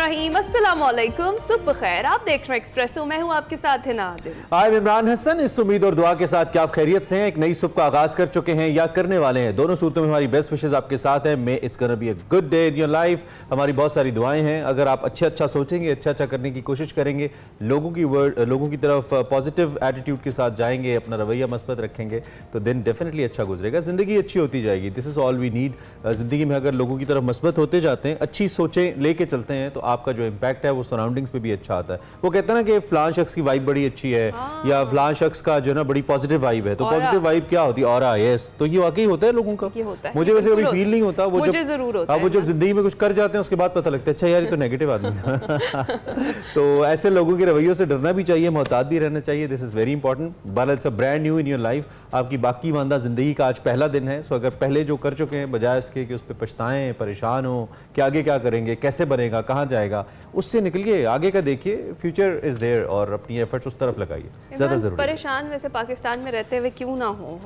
बिस्मिल्लाहिर्रहमानिर्रहीम, अस्सलाम वालेकुम, सुबह खैर। आप देख रहे हैं एक्सप्रेसो, मैं हूं आपके साथ हिना आदिल। आई इमरान हसन। इस उम्मीद और दुआ के साथ कि आप खैरियत से हैं, एक नई सुबह का आगाज कर चुके हैं या करने वाले हैं। दोनों सूरतों में हमारी बेस्ट विशेस आपके साथ हैं। May it's gonna be a good day in your life. हमारी बहुत सारी दुआएं हैं। अगर आप अच्छा सोचेंगे, अच्छा करने की कोशिश करेंगे, लोगों की तरफ पॉजिटिव एटीट्यूड के साथ जाएंगे, अपना रवैया मस्बत रखेंगे, तो दिन डेफिनेटली अच्छा गुजरेगा, जिंदगी अच्छी होती जाएगी। This is all we need. जिंदगी में अगर लोगों की तरफ मस्बत होते जाते हैं, अच्छी सोचें लेके चलते हैं, तो आपका जो इम्पैक्ट है वो सराउंडिंग्स पे भी अच्छा आता है। वो कहते हैं ना कि फलां शख्स की वाइब बड़ी अच्छी है या फलां शख्स का जो है ना बड़ी पॉजिटिव वाइब है। तो पॉजिटिव वाइब क्या होती है? ऑरा। यस, तो ये वाकई होता है लोगों का। मुझे वैसे कभी फील नहीं होता। वो जब जिंदगी में कुछ कर जाते हैं उसके बाद पता लगता है अच्छा यार ये तो नेगेटिव आदमी था। तो ऐसे लोगों के रवैयों से डरना भी चाहिए, मोहतात भी रहना चाहिए। This is very important. But it's a brand new in your life. आपकी बाकी मानदा जिंदगी का आज पहला दिन है। सो अगर पहले जो कर चुके हैं, बजाय इसके कि उस पर पछताएं, परेशान हो कि आगे क्या करेंगे, कैसे बनेगा, कहाँ जाएगा, उससे निकलिए, आगे का देखिए। फ्यूचर इज देयर और अपनी एफर्ट्स उस तरफ लगाइए। ज्यादा जरूरी। परेशान वैसे पाकिस्तान में रहते हुए क्यों ना हो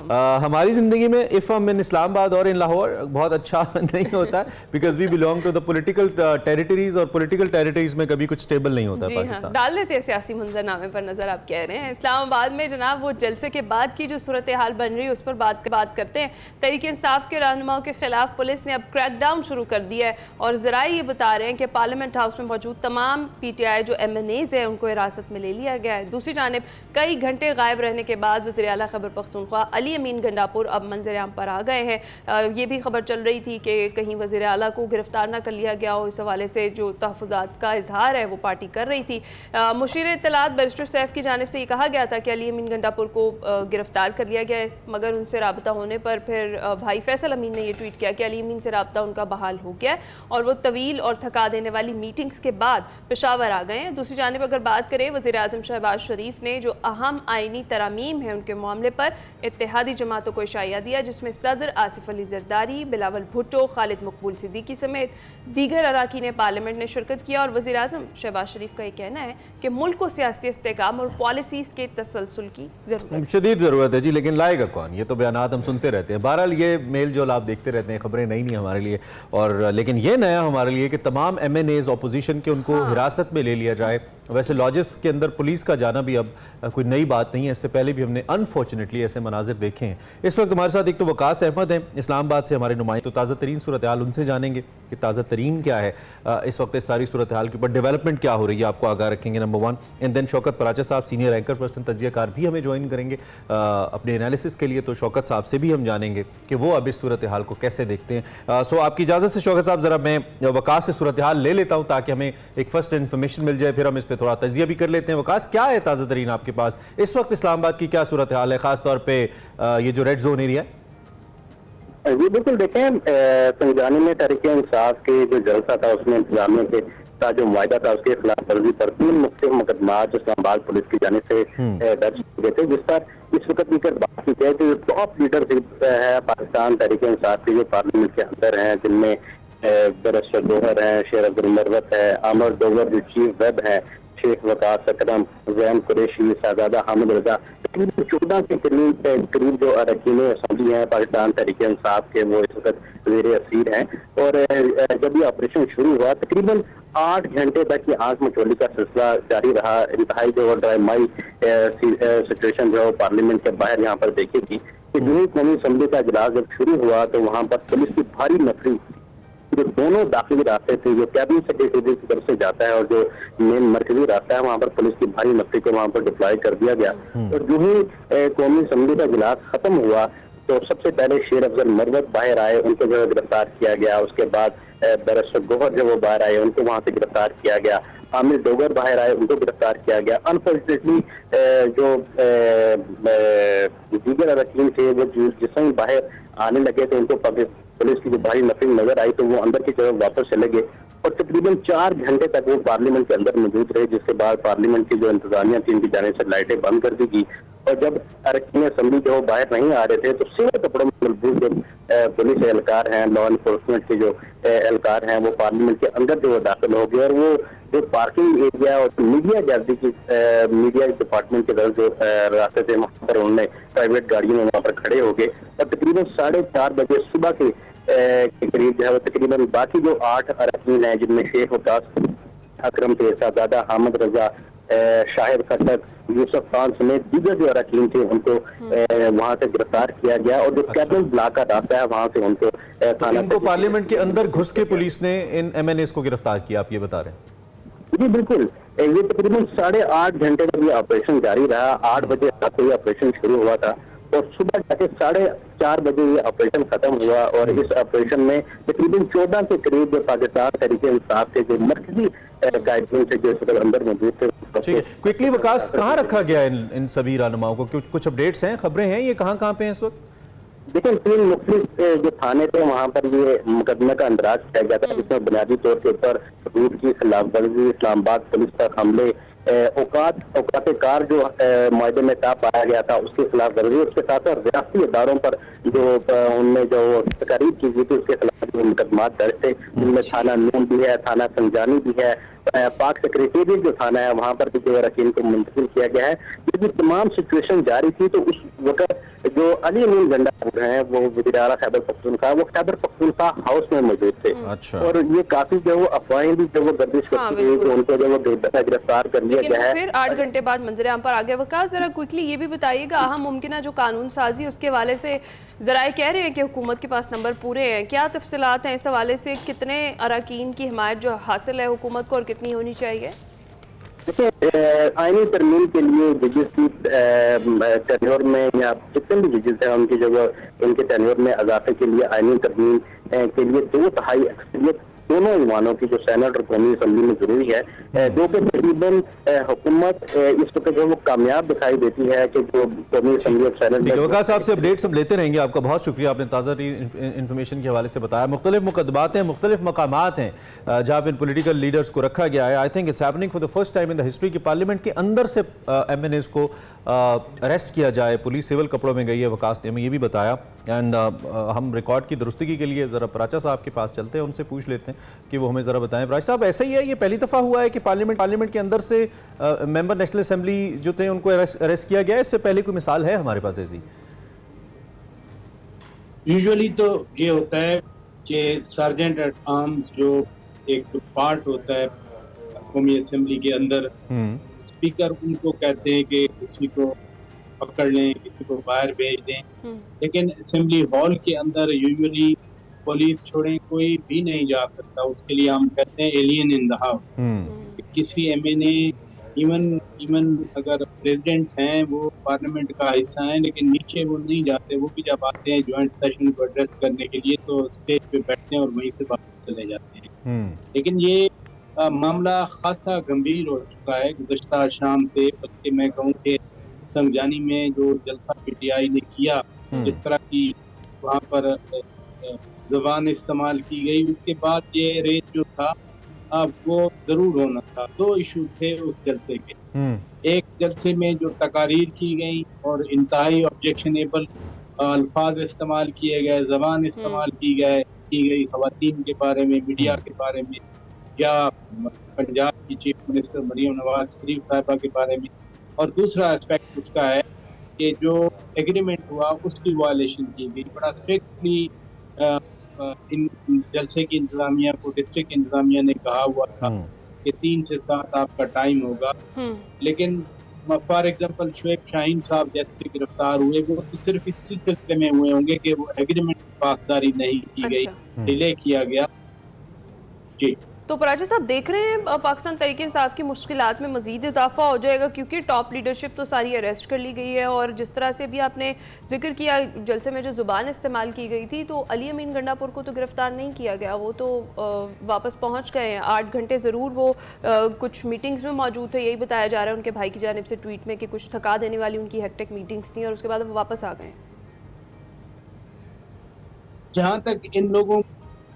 हमारी जिंदगी में इफ हम इन इस्लामाबाद और इन लाहौर बहुत अच्छा नहीं होता, because we belong to the political territories, और पॉलिटिकल टेरिटरीज में कभी कुछ स्टेबल नहीं होता पाकिस्तान। डाल देते हैं सियासी मंजरनामे पर नजर। आप कह रहे हैं इस्लामाबाद में जनाब वो जलसे के बाद की जो सूरत हाल बन रही है उस पर बात करते हैं। तहरीक इंसाफ के रहनुमाओं के खिलाफ पुलिस ने अब क्रैकडाउन शुरू कर दिया है और ज़राए ये बता रहे हैं कि पार्लियामेंट हाउस में मौजूद तमाम PTI जो MNAs हैं उनको हिरासत में ले लिया गया है। दूसरी जानिब कई घंटे गायब रहने के बाद वज़ीर आला खैबर पख्तूनख्वा अली अमीन गंडापुर अब मंजर-ए-आम पर आ गए हैं। ये भी खबर चल रही थी कि कहीं वज़ीर आला को गिरफ्तार न कर लिया गया हो। इस हवाले से जो तहफ़्फ़ुज़ात का इजहार है वो पार्टी कर रही थी। मुशीर इत्तलात बैरिस्टर सैफ की जानिब से ये कहा गया था कि अली अमीन गंडापुर को गिरफ्तार कर लिया गया है, मगर उनसे राबता होने पर फिर भाई फैसल अमीन ने यह ट्वीट किया कि अली अमीन से राबता उनका बहाल हो गया और वो तवील और थका देने वाली मीटिंग्स के बाद पेशावर आ गए हैं। दूसरी जानिब अगर बात करें, वज़ीर आज़म शहबाज शरीफ ने जो अहम आइनी तरामीम है उनके मामले पर इत्तेहादी जमातों को इशारा दिया, जिसमें सदर आसिफ अली जरदारी, बिलावल भुट्टो, खालिद मकबूल सिद्दीकी समेत दीगर अराकीन पार्लियामेंट ने शिरकत किया। और वज़ीर आज़म शहबाज शरीफ का ये कहना है कि मुल्क को सियासी इस्तेहकाम और पॉलिसीज़ के तसलसल की शदीद ज़रूरत है जी, लेकिन लाएगा कौन? ये तो बयानात हम सुनते रहते हैं। बहरहाल ये मेल जो आप देखते रहते हैं, खबरें नई नहीं हमारे लिए, और लेकिन ये नया हमारे लिए कि तमाम MNAs ऑपोजिशन के उनको हिरासत में ले लिया जाए। वैसे लॉजिस के अंदर पुलिस का जाना भी अब कोई नई बात नहीं है, इससे पहले भी हमने अनफॉर्चुनेटली ऐसे मनाजिर देखे हैं। इस वक्त हमारे साथ एक तो वकास अहमद हैं इस्लामाबाद से हमारे नुमाइंदे, तो ताज़ा तरीन सूरत हाल उनसे जानेंगे कि ताज़ा तरीन क्या है इस वक्त, इस सारी सूरत हाल के ऊपर डेवलपमेंट क्या हो रही है, आपको आगाह रखेंगे number 1। And then Shaukat Paracha साहब, सीनियर एंकर पर्सन तजियाकार, भी हमें ज्वाइन करेंगे अपने एनालिसिस के लिए। तो शौकत साहब से भी हम जानेंगे कि वो अब इस सूरत हाल को कैसे देखते हैं। सो आपकी इजाज़त से शौकत साहब, ज़रा मैं वकास से सूरत हाल ले लेता हूँ ताकि हमें एक फर्स्ट इन्फॉर्मेशन मिल जाए, फिर हम इस पर थोड़ा तजिया भी कर लेते हैं। वकास, क्या है ताज़ा तरीन आपके पास इस वक्त इस्लामाबाद की, क्या सूरत हाल है, खासतौर पर ये जो रेड जोन एरिया है? जी बिल्कुल, देखें संविधान में तहरीक इंसाफ के जो जलसा था उसमें इंतजामिया के साथ जो मुआहदा था उसके खिलाफ वर्जी पर 3 मुख्तलिफ मुकदमात इस्लामाबाद पुलिस की जानिब से दर्ज किए थे, जिस पर इस वक्त लेकर बात की जाए तो जो टॉप लीडर है पाकिस्तान तहरीक इंसाफ के जो पार्लियामेंट के अंदर हैं, जिनमें बैरिस्टर जोहर हैं, शेर अब्दुल मरवत है, आमर डोगर जो चीफ वेब है, शेख वकास अकरम, जैन कुरैशी, शहजादा हामिद रजा, 14 के करीब जो अरकान असम्बली हैं पाकिस्तान तहरीक इंसाफ के, वो इस वक्त ज़ेर असीर हैं। और जब ये ऑपरेशन शुरू हुआ तकरीबन 8 घंटे तक ये आंख मचोली का सिलसिला जारी रहा। इंतहाई जो ड्रामाई सिचुएशन जो पार्लियामेंट के बाहर यहाँ पर देखी थी कि जूनी कौमी असम्बली का इजलास जब शुरू हुआ तो वहाँ पर पुलिस की भारी नफरी जो दोनों दाखिली रास्ते थे, जो कैबिनेट सेक्रेटरी की तरफ से जाता है और जो मेन मरकजी रास्ता है, वहाँ पर पुलिस की भारी नफरी को वहाँ पर डिप्लॉय कर दिया गया। और जो ही कौमी असम्बली का इजलास खत्म हुआ तो सबसे पहले शेर अफजल मरवत बाहर आए, उनको जो गिरफ्तार किया गया। उसके बाद बैरिस्टर गोहर जो वो बाहर आए, उनको वहाँ से गिरफ्तार किया गया। आमिर डोगर बाहर आए, उनको गिरफ्तार किया गया। अनफॉर्चुनेटली जो दीगर अरकान थे वो जिसमें बाहर आने लगे तो उनको पुलिस की जो भारी नफरी नजर आई तो वो अंदर की तरफ वापस चले गए और तकरीबन 4 घंटे तक वो पार्लियामेंट के अंदर मौजूद रहे, जिसके बाद पार्लियामेंट की जो इंतजामिया थी उनकी जाने से लाइटें बंद कर दी गई। और जब अरकान असेंबली जो बाहर नहीं आ रहे थे तो सीधे कपड़ों में मजबूत जो पुलिस एहलकार हैं, लॉ इन्फोर्समेंट के जो एहलकार हैं, वो पार्लियामेंट के अंदर जो दाखिल हो गए और वो जो पार्किंग एरिया और मीडिया जल्दी की मीडिया डिपार्टमेंट के तरफ जो रास्ते थे वहाँ पर उन्होंने प्राइवेट गाड़ियों में वहाँ पर खड़े हो गए और तकरीबन 4:30 बजे सुबह के करीब जो है वो तकरीबन बाकी जो 8 अरकान हैं जिनमें शेख वकास अकरम थे, साहबजादा हामिद रजा, शाहिद खट्टक, यूसुफ खान समेत दीगर जो अरकान थे उनको वहां से गिरफ्तार किया गया और जो कैबिनेट ब्लॉक का रास्ता है वहां से उनको तो इनको पार्लियामेंट के अंदर घुस के पुलिस ने इन MNAs को गिरफ्तार किया, आप ये बता रहे हैं? जी बिल्कुल, ये तकरीबन 8.5 घंटे तक ये ऑपरेशन जारी रहा। 8 बजे रात को ये ऑपरेशन शुरू हुआ था और सुबह जाके 4:30 बजे ये ऑपरेशन खत्म हुआ और इस ऑपरेशन में तकरीबन 14 के करीब जो पाकिस्तान तहरीक इंसाफ के जो मरकजी गाइडलाइन से जो अंदर मौजूद थे। ठीक है, क्विकली वकास, कहाँ रखा गया इन सभी रहनुमाओं को? कुछ अपडेट्स हैं, खबरें हैं, ये कहाँ पे हैं इस वक्त? देखिए, 3 मुख्तलिफ जो थाने थे वहाँ पर ये मुकदमे का अंदराज किया गया था, जिसमें बुनियादी तौर के ऊपर रूट की खिलाफवर्जी, इस्लामाबाद पुलिस पर हमले, औकात कार जो मायदे में था पाया गया था उसके खिलाफ वर्जी, उसके साथ साथ रियासती इदारों पर जो उनमें जो तकारीब की गई थी उसके खिलाफ जो मुकदमा दर्ज थे, उनमें थाना नून भी है, थाना संजानी भी है, पाक सेक्रेटेरिएट जो थाना है वहाँ पर भी जो अरकान को मुंतकिल किया गया है। ये जो तमाम सिचुएशन जारी थी तो उस वक्त जो अली अमीन गंडापुर हैं वो वज़ीर आला खैबर पख्तूनख्वा, वो खैबर पख्तूनख्वा हाउस में मौजूद थे। अच्छा। और ये काफी जो वो अफवाहें भी जो वो गर्दिश करती रही कि उनको जो वो गिरफ्तार कर लिया गया है। फिर 8 घंटे बाद मंजर आम पर आ गया। वकास, जरा क्विकली ये भी बताइएगा, अहम मुमकिन जो कानून साजी उसके हवाले से जराए कह रहे हैं कि हुकूमत के पास नंबर पूरे हैं, क्या तफसीलात हैं इस हवाले से? कितने अरकान की हिमायत जो हासिल है हुकूमत को और कितनी होनी चाहिए? देखिए, आईनी तरमीम के लिए जजेस की टेन्योर में या जितने भी जजेस हैं उनकी जगह उनके टेन्योर में इजाफे के लिए आईनी तरमीम के लिए 2/3 अक्सरियत दोनों ईवानों की जो सेनेट और कौमी असम्बली में जरूरी है, जो कि तकरीबन हुकूमत इस वक्त जो वो कामयाब दिखाई देती है कि जो कौमी असम्बली और सेनेट। वकास साहब से अपडेट्स हम लेते रहेंगे। आपका बहुत शुक्रिया, आपने ताज़ा इन्फॉर्मेशन के हवाले से बताया। मुख्तलिफ मुकदमात हैं, मुख्तलिफ मकामात हैं जहाँ पर इन पोलिटिकल लीडर्स को रखा गया है। I think it's happening for the first time in the history कि पार्लियामेंट के अंदर से MNAs को अरेस्ट किया जाए। पुलिस सिविल कपड़ों में गई है, वकास ने हमें ये भी बताया। एंड हम रिकॉर्ड की दुरुस्तगी के लिए ज़रा प्राचा साहब के पास चलते हैं, उनसे पूछ लेते हैं कि वो हमें ज़रा बताएं। प्राचा साहब, ऐसा ही है, ये पहली दफ़ा हुआ है कि पार्लियामेंट के अंदर से मेंबर नेशनल असेंबली जो थे उनको अरेस्ट किया गया है? इससे पहले कोई मिसाल है हमारे पास ऐसी? यूजुअली तो ये होता है कि सर्जेंट एट आर्म्स जो एक पार्ट होता है कौमी असेंबली के अंदर, स्पीकर उनको कहते हैं कि किसी को पकड़ लें, किसी को बाहर भेज दें। लेकिन असेंबली हॉल के अंदर यूजुअली पुलिस छोड़े कोई भी नहीं जा सकता, उसके लिए हम कहते हैं एलियन इन द हाउस। किसी MNA इवन अगर प्रेसिडेंट हैं, वो पार्लियामेंट का हिस्सा है, लेकिन नीचे वो नहीं जाते। वो भी जब आते हैं ज्वाइंट सेशन को एड्रेस करने के लिए तो स्टेज पे बैठते हैं और वहीं से वापस चले जाते हैं। लेकिन ये मामला खासा गंभीर हो चुका है गुज़श्ता शाम से, बल्कि मैं कहूँ कि संजानी में जो जलसा PTI ने किया, जिस तरह की वहाँ पर ज़बान इस्तेमाल की गई, उसके बाद ये रेस जो था वो जरूर होना था। 2 इशू थे उस जलसे के। एक जलसे में जो तकारीर की गई और इंतहाई ऑब्जेक्शनेबल अल्फाज इस्तेमाल किए गए, ज़बान इस्तेमाल की गई ख़वातीन के बारे में, मीडिया के बारे में, या पंजाब की चीफ मिनिस्टर मरियम नवाज शरीफ साहिबा के बारे में। और दूसरा एस्पेक्ट उसका है कि जो एग्रीमेंट हुआ उसकी वायलेशन की गई। बड़ा स्ट्रिक्टली इन जलसे की इंतजामिया को, डिस्ट्रिक्ट इंतजामिया ने कहा हुआ था कि 3 से 7 आपका टाइम होगा। लेकिन फॉर एग्जांपल शुएब शाहीन साहब जैसे गिरफ्तार हुए, वो तो सिर्फ इसी सिलसिले में हुए होंगे कि वो एग्रीमेंट की पासदारी नहीं की गई, डिले किया गया। जी तो प्राचा साहब, देख रहे हैं पाकिस्तान तहरीक इंसाफ की मुश्किलात में मजीद इजाफा हो जाएगा, क्योंकि टॉप लीडरशिप तो सारी अरेस्ट कर ली गई है। और जिस तरह से भी आपने जिक्र किया जलसे में जो ज़ुबान इस्तेमाल की गई थी, तो अली अमीन गंडापुर को तो गिरफ्तार नहीं किया गया, वो तो वापस पहुंच गए हैं। 8 घंटे ज़रूर वो कुछ मीटिंग्स में मौजूद थे, यही बताया जा रहा है उनके भाई की जानिब से ट्वीट में कि कुछ थका देने वाली उनकी हेक्टिक मीटिंग्स थी और उसके बाद वो वापस आ गए। जहाँ तक इन लोगों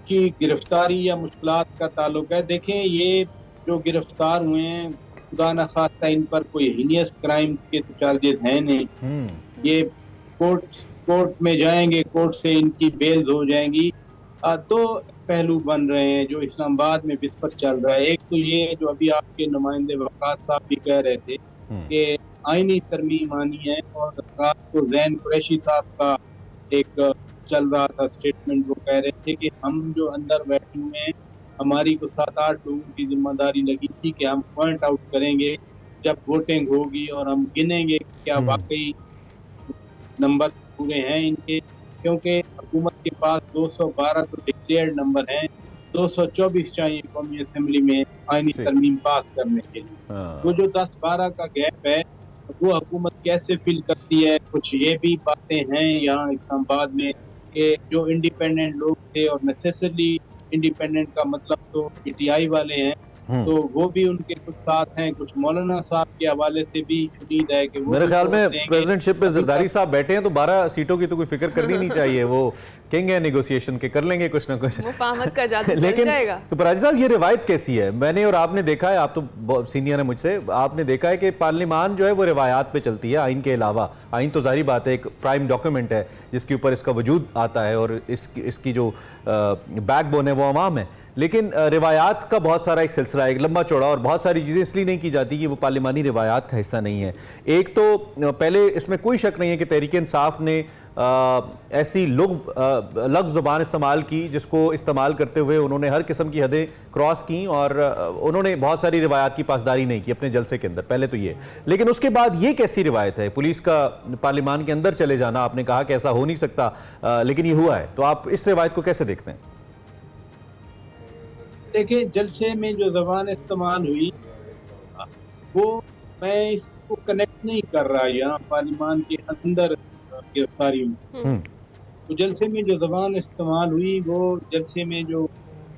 की गिरफ्तारी या मुश्किलात का ताल्लुक है, देखें ये जो गिरफ्तार हुए हैं, खुदा न खास्ता इन पर कोई हीनियस क्राइम्स के तो चार्जेस हैं नहीं। ये कोर्ट में जाएंगे, कोर्ट से इनकी बेल हो जाएंगी। 2 पहलू बन रहे हैं जो इस्लामाबाद में विस्फोट चल रहा है। एक तो ये जो अभी आपके नुमाइंदे वकास साहब भी कह रहे थे कि आईनी तरमीम आनी है, और रात को जैन कुरैशी साहब का एक चल रहा था स्टेटमेंट, वो कह रहे थे कि हम जो अंदर बैठे हुए हैं हमारी को 7-8 लोगों की जिम्मेदारी लगी थी कि हम पॉइंट आउट करेंगे जब वोटिंग होगी और हम गिनेंगे क्या वाकई नंबर पूरे हैं इनके, क्योंकि हुकूमत के पास 212 तो डिक्लेयर्ड नंबर हैं, 224 चाहिए कौमी असेंबली में आईनी तरमीम पास करने के लिए। वो जो 10-12 का गैप है वो हुकूमत कैसे फिल करती है। कुछ ये भी बातें हैं यहाँ इस्लामाबाद में कि जो इंडिपेंडेंट लोग थे, और नेसेसरली इंडिपेंडेंट का मतलब तो पीटीआई वाले हैं, तो वो भी उनके कुछ साथ हैं। कुछ मौलाना साहब के हवाले से भी उम्मीद है कि वो मेरे ख्याल में प्रेसिडेंटशिप पे जरदारी साहब बैठे हैं, तो 12 सीटों की तो कोई फिक्र करनी नहीं चाहिए। वो किंग है नेगोशिएशन के, कर लेंगे कुछ ना कुछ। वो फाहमत का जादू चल लेकिन जाएगा। तो पराजी साहब, ये रिवायत कैसी है? मैंने और आपने देखा है, आप तो सीनियर है मुझसे, आपने देखा है कि पार्लियामान जो है वो रिवायात पे चलती है आइन के अलावा। आइन तो जाहिर बात है एक प्राइम डॉक्यूमेंट है जिसके ऊपर इसका वजूद आता है, और इसकी जो बैकबोन है वो अवाम है। लेकिन रिवायात का बहुत सारा एक सिलसिला है, एक लंबा चौड़ा, और बहुत सारी चीज़ें इसलिए नहीं की जाती कि वो पार्लिमानी रिवायात का हिस्सा नहीं है। एक तो पहले इसमें कोई शक नहीं है कि तहरीक इंसाफ ने ऐसी लग ज़ुबान इस्तेमाल की जिसको इस्तेमाल करते हुए उन्होंने हर किस्म की हदें क्रॉस की, और उन्होंने बहुत सारी रिवायात की पासदारी नहीं की अपने जलसे के अंदर। पहले तो ये, लेकिन उसके बाद ये कैसी रिवायत है पुलिस का पार्लिमान के अंदर चले जाना? आपने कहा कि ऐसा हो नहीं सकता, लेकिन ये हुआ है, तो आप इस रिवायत को कैसे देखते हैं? देखिए, जलसे में जो ज़बान इस्तेमाल हुई वो मैं इसको कनेक्ट नहीं कर रहा यहाँ पार्लिमान के अंदर गिरफ्तारियों से। तो जलसे में जो ज़बान इस्तेमाल हुई वो जलसे में जो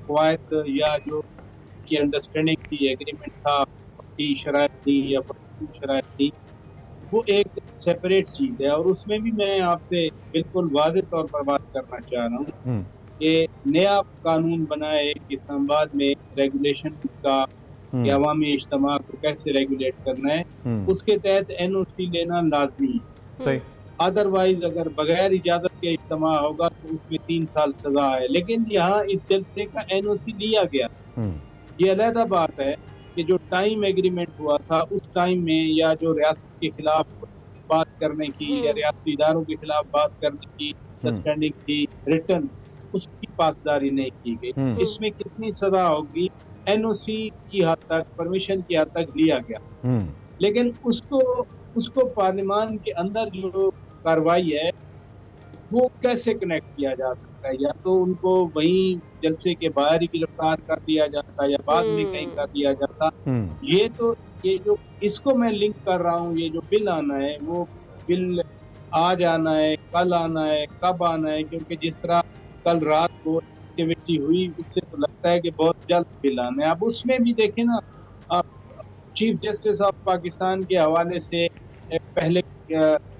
कवायद या जो की अंडरस्टैंडिंग थी, एग्रीमेंट था, की शराइत थी या शराइत थी, वो एक सेपरेट चीज़ है। और उसमें भी मैं आपसे बिल्कुल वाज़ेह तौर पर बात करना चाह रहा हूँ कि नया कानून बनाए इस्लामाबाद में रेगुलेशन का, या अवामी इज्तिमा को कैसे रेगुलेट करना है, उसके तहत एनओसी लेना लाजमी है। सही। अदरवाइज अगर बगैर इजाजत के इज्तिमा होगा तो उसमें 3 साल सजा है। लेकिन यहाँ इस जलसे का एनओसी लिया गया, ये अलग बात है कि जो टाइम एग्रीमेंट हुआ था उस टाइम में, या जो रियासत के खिलाफ बात करने की या रियासती इदारों के खिलाफ बात करने की अंडरस्टैंडिंग थी रिटर्न, उसकी पासदारी नहीं की गई। इसमें कितनी सजा होगी, एनओसी की हद तक, परमिशन की हद तक लिया गया। लेकिन उसको पार्लियामान के अंदर जो कार्रवाई है वो कैसे कनेक्ट किया जा सकता है? या तो उनको वहीं जलसे के बाहर ही गिरफ्तार कर दिया जाता या बाद में कहीं कर दिया जाता। ये जो इसको मैं लिंक कर रहा हूँ, ये जो बिल आना है वो बिल आज आना है, कल आना है, कब आना है? क्योंकि जिस तरह कल रात को एक्टिविटी हुई उससे तो लगता है कि बहुत जल्द बिल आना है। अब उसमें भी देखें ना, आप चीफ जस्टिस ऑफ पाकिस्तान के हवाले से पहले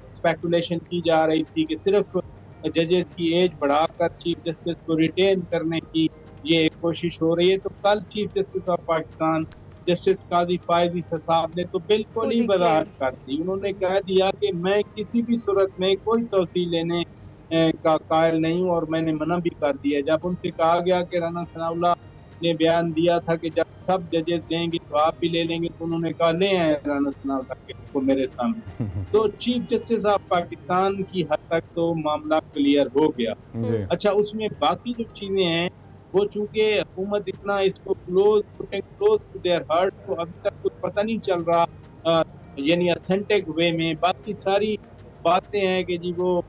स्पेकुलेशन की जा रही थी कि सिर्फ जजेस की एज बढ़ाकर चीफ जस्टिस को रिटेन करने की ये एक कोशिश हो रही है। तो कल chief justice of Pakistan justice Qazi Faez Isa साहब ने तो बिल्कुल ही वजाहत कर दी। उन्होंने कह दिया कि मैं किसी भी सूरत में कोई तौसील लेने का कायल नहीं हूँ, और मैंने मना भी कर दिया। जब उनसे कहा गया कि राना सनाउल्लाह ने बयान दिया था कि जब सब जजेस लेंगे तो आप भी ले लेंगे, तो उन्होंने कहा ले आए राना सनाउल्लाह को मेरे सामने। तो चीफ जस्टिस ऑफ पाकिस्तान की हद तक तो मामला क्लियर हो गया। अच्छा, उसमें बाकी जो चीजें हैं वो चूंकि हुकूमत इतना इसको क्लोज टू देयर हार्ट, तो अभी तक कुछ पता नहीं चल रहा यानी ऑथेंटिक वे में। बाकी सारी बातें हैं कि जी वो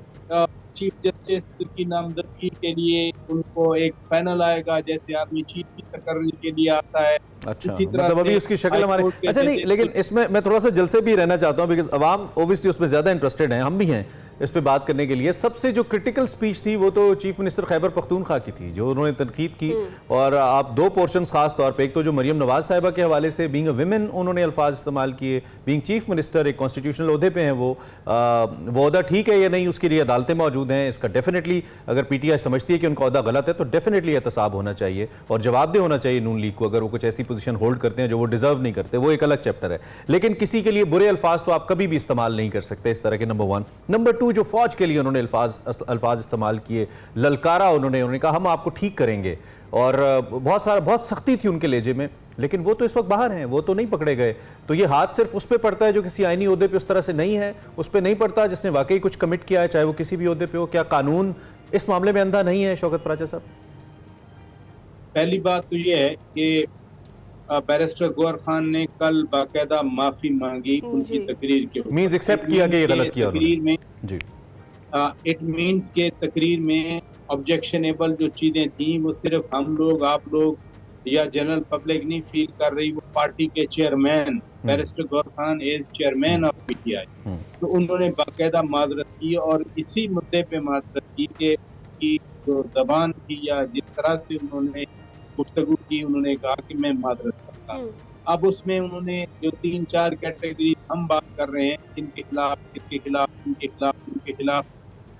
चीफ जस्टिस की नामजदगी के लिए उनको एक पैनल आएगा, जैसे आर्मी चीफ की तकर्री के लिए आता है। अच्छा, इसी तरह मतलब अभी उसकी शक्ल हमारे, अच्छा नहीं, लेकिन इसमें मैं थोड़ा सा जलसे भी रहना चाहता हूँ, बिकॉज अवाम ओबियसली उसमें ज्यादा इंटरेस्टेड हैं, हम भी हैं इस पे बात करने के लिए। सबसे जो क्रिटिकल स्पीच थी वो तो चीफ मिनिस्टर खैबर पख्तूनख्वा की थी, जो उन्होंने तनकीद की। और आप दो पोर्शंस खास तौर पे, एक तो जो मरियम नवाज साहिबा के हवाले से बीइंग अ विमेन उन्होंने अल्फाज इस्तेमाल किए, बीइंग चीफ मिनिस्टर, एक कॉन्स्टिट्यूशनल ओहदे पे हैं वो ओहदा ठीक है या नहीं उसके लिए अदालतें मौजूद हैं। इसका डेफिनेटली अगर पीटीआई समझती है कि उनका ओहदा गलत है तो डेफिनेटली एहतसाब होना चाहिए और जवाबदेह होना चाहिए नून लीग को, अगर वो कुछ ऐसी पोजीशन होल्ड करते हैं जो वो डिजर्व नहीं करते, वो एक अलग चैप्टर है। लेकिन किसी के लिए बुरे अल्फाज तो आप कभी भी इस्तेमाल नहीं कर सकते इस तरह के, नंबर 1। नंबर 2, जो फौज के लिए उन्होंने अल्फाज इस्तेमाल किए, ललकारा उन्होंने कहा हम आपको ठीक करेंगे, और बहुत सख्ती थी उनके लहजे में। लेकिन वो तो इस वक्त बाहर हैं, वो तो नहीं पकड़े गए। तो ये हाथ सिर्फ उस पर पड़ता है जो किसी आईनी ओहदे पे उस तरह से नहीं है, उस पर नहीं पड़ता जिसने वाकई कुछ कमिट किया है, चाहे वो किसी भी ओहदे पे हो। क्या कानून इस मामले में अंधा नहीं है, शौकत पराचा साहब? पहली बात तो ये है कि बैरिस्टर गौहर खान ने कल बाकायदा माफी मांगी उनकी जी। तकरीर के ऊपर। मीन्स एक्सेप्ट किया कि ये गलत किया तकरीर में जी। इट मीन्स के तकरीर में ऑब्जेक्शनेबल जो चीजें थी वो सिर्फ हम लोग, आप लोग या जनरल पब्लिक नहीं फील कर रही, वो पार्टी के chairman barrister Gauhar Khan as chairman of PTI, तो उन्होंने बाकायदा माजरत की और इसी मुद्दे पे माजरत की कि जो जबान थी या जिस तरह से उन्होंने गुफ्तगू की, उन्होंने कहा कि मैं माजरत करता हूं। अब उसमें उन्होंने जो 3-4 कैटेगरी हम बात कर रहे हैं, इनके खिलाफ, इसके खिलाफ, इनके खिलाफ, इनके खिलाफ,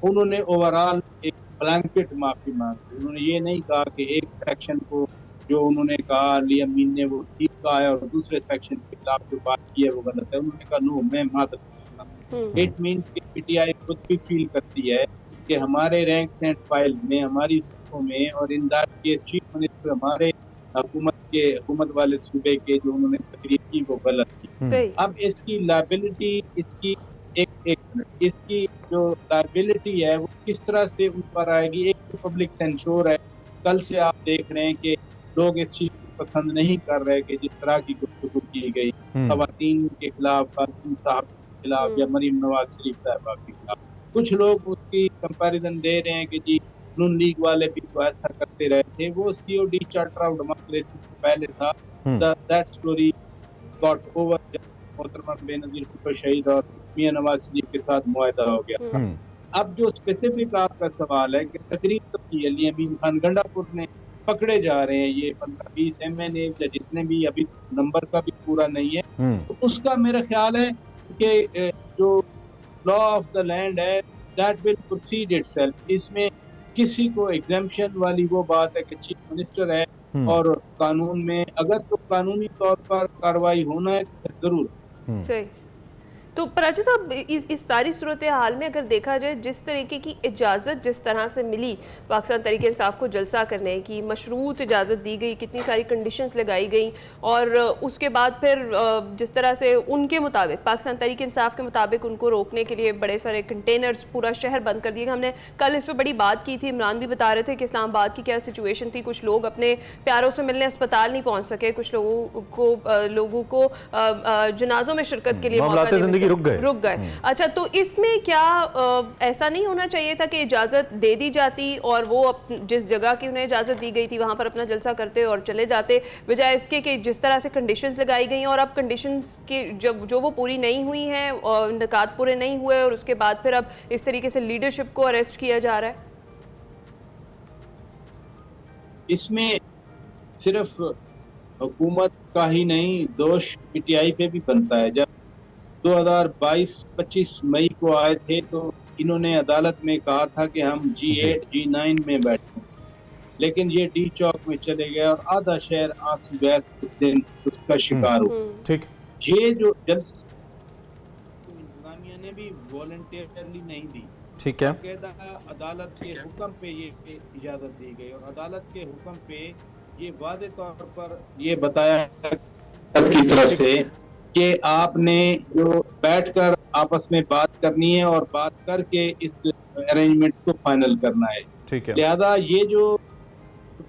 उन्होंने ओवरऑल एक ब्लैंकेट माफी मांगी। उन्होंने ये नहीं कहा कि एक सेक्शन को जो उन्होंने कहा लिया मीन ने वो ठीक कहा है और दूसरे सेक्शन के खिलाफ जो बात की है वो गलत है। उन्होंने कहा नो, मैं माजरत करता हूं। इट मीन्स कि पीटीआई खुद भी फील करती है कि हमारे रैंक्स एंड फाइल में, हमारी सूबों में और in that case chief minister हमारे हुकूमत वाले सूबे के जो उन्होंने तकरीर की वो गलत थी। सही। अब इसकी लायबिलिटी, इसकी एक मिनट, इसकी जो लायबिलिटी है वो किस तरह से उन पर आएगी? एक तो पब्लिक सेंसोर है। कल से आप देख रहे हैं कि लोग इस चीज को पसंद नहीं कर रहे कि जिस तरह की गुफ्तगू की गई खवातीन के खिलाफ, खातून साहब के खिलाफ या मरीम नवाज शरीफ साहबा के खिलाफ। कुछ लोग उसकी कंपैरिजन दे रहे हैं कि जी नून लीग वाले भी तो ऐसा करते रहे थे, वो सीओडी चार्टर ऑफ डेमोक्रेसी से पहले था। दैट स्टोरी गॉट ओवर जब मोहतरमा बेनजीर भुट्टो शहीद और मियां नवाज शरीफ के साथ मुआहदा हो गया था। अब जो स्पेसिफिक आपका सवाल है कि तकरीर तो की अली अमीन खान गंडापुर ने पकड़े जा रहे हैं, ये 15-20 MNA या जितने भी, अभी नंबर का भी पूरा नहीं है, तो उसका मेरा ख्याल है कि जो लॉ ऑफ द लैंड है दैट विल प्रोसीड इटसेल्फ। इसमें किसी को एग्जेम्पशन वाली वो बात है कि चीफ मिनिस्टर है और कानून में अगर तो कानूनी तौर पर कार्रवाई होना है तो जरूर। सही। तो पराची साहब, इस सारी सूरत हाल में अगर देखा जाए, जिस तरीके की इजाज़त जिस तरह से मिली पाकिस्तान तहरीक इंसाफ को जलसा करने की, मशरूत इजाज़त दी गई, कितनी सारी कंडीशंस लगाई गई और उसके बाद फिर जिस तरह से उनके मुताबिक, पाकिस्तान तहरीक इंसाफ के मुताबिक उनको रोकने के लिए बड़े सारे कंटेनर्स, पूरा शहर बंद कर दिए। हमने कल इस पर बड़ी बात की थी, इमरान भी बता रहे थे कि इस्लामाबाद की क्या सिचुएशन थी, कुछ लोग अपने प्यारों से मिलने अस्पताल नहीं पहुँच सके, कुछ लोगों को जनाजों में शिरकत के लिए रुक गए। अच्छा, तो इसमें क्या ऐसा नहीं होना चाहिए था कि इजाजत दे दी जाती और वो जिस जगह की उन्हें इजाजत दी गई थी वहां पर अपना जलसा करते और चले जाते, बजाय इसके कि जिस तरह से कंडीशंस लगाई गई और अब कंडीशंस की जो वो पूरी नहीं हुई हैं और निकात पूरे नहीं हुए और उसके बाद फिर अब इस तरीके से लीडरशिप को अरेस्ट किया जा रहा है? इसमें सिर्फ हुकूमत का ही नहीं, दोष पीटीआई पे भी बनता है। जब 2022-25 मई को आए थे तो इन्होंने अदालत में कहा था कि हम G8 G9 में बैठे, लेकिन ये डी चौक में चले गए और आधा शहर आंसू गैस इस दिन उसका शिकार हुआ। ठीक, ये जो जल्द इंतजामिया ने भी वॉलंटियरली नहीं दी, ठीक है, अदालत के हुक्म पे ये इजाजत दी गई और अदालत के हुक्म पे ये वादे तौर पर ये बताया की तरफ से कि आपने जो बैठकर आपस में बात करनी है और बात करके इस अरेंजमेंट्स को फाइनल करना है। ठीक है, लिहाजा ये जो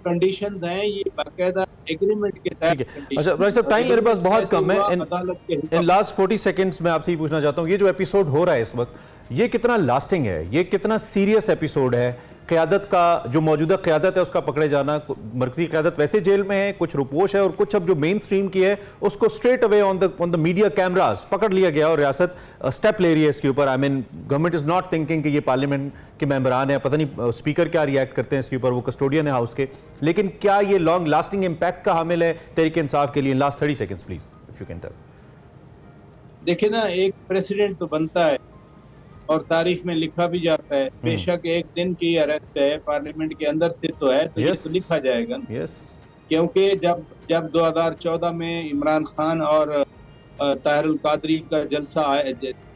कंडीशंस हैं ये बाकायदा एग्रीमेंट के तहत। अच्छा भाई साहब, टाइम मेरे पास बहुत कम है। इन लास्ट 40 सेकंड्स में आपसे ही पूछना चाहता हूँ, ये जो एपिसोड हो रहा है इस वक्त, ये कितना लास्टिंग है, ये कितना सीरियस एपिसोड है? क़यादत का जो मौजूदा क़यादत है उसका पकड़े जाना, मरकजी क़यादत वैसे जेल में है, कुछ रुपोश है और कुछ अब जो मेन स्ट्रीम की है उसको straight away on the media cameras पकड़ लिया गया और रियासत स्टेप ले रही है इसके ऊपर। I mean government is not thinking कि ये पार्लियामेंट के मेंबरान है, पता नहीं स्पीकर क्या रिएक्ट करते हैं इसके ऊपर, वो कस्टोडियन है हाउस के, लेकिन क्या ये लॉन्ग लास्टिंग इंपैक्ट का हामिल है तहरीक इंसाफ के लिए? Last 30 seconds please if you can tell. देखिए ना, एक प्रेसिडेंट तो बनता है और तारीख में लिखा भी जाता है, बेशक एक दिन की अरेस्ट है, पार्लियामेंट के अंदर से तो है, तो ये तो लिखा जाएगा। क्योंकि जब 2014 में इमरान खान और ताहिरुल कादरी का जलसा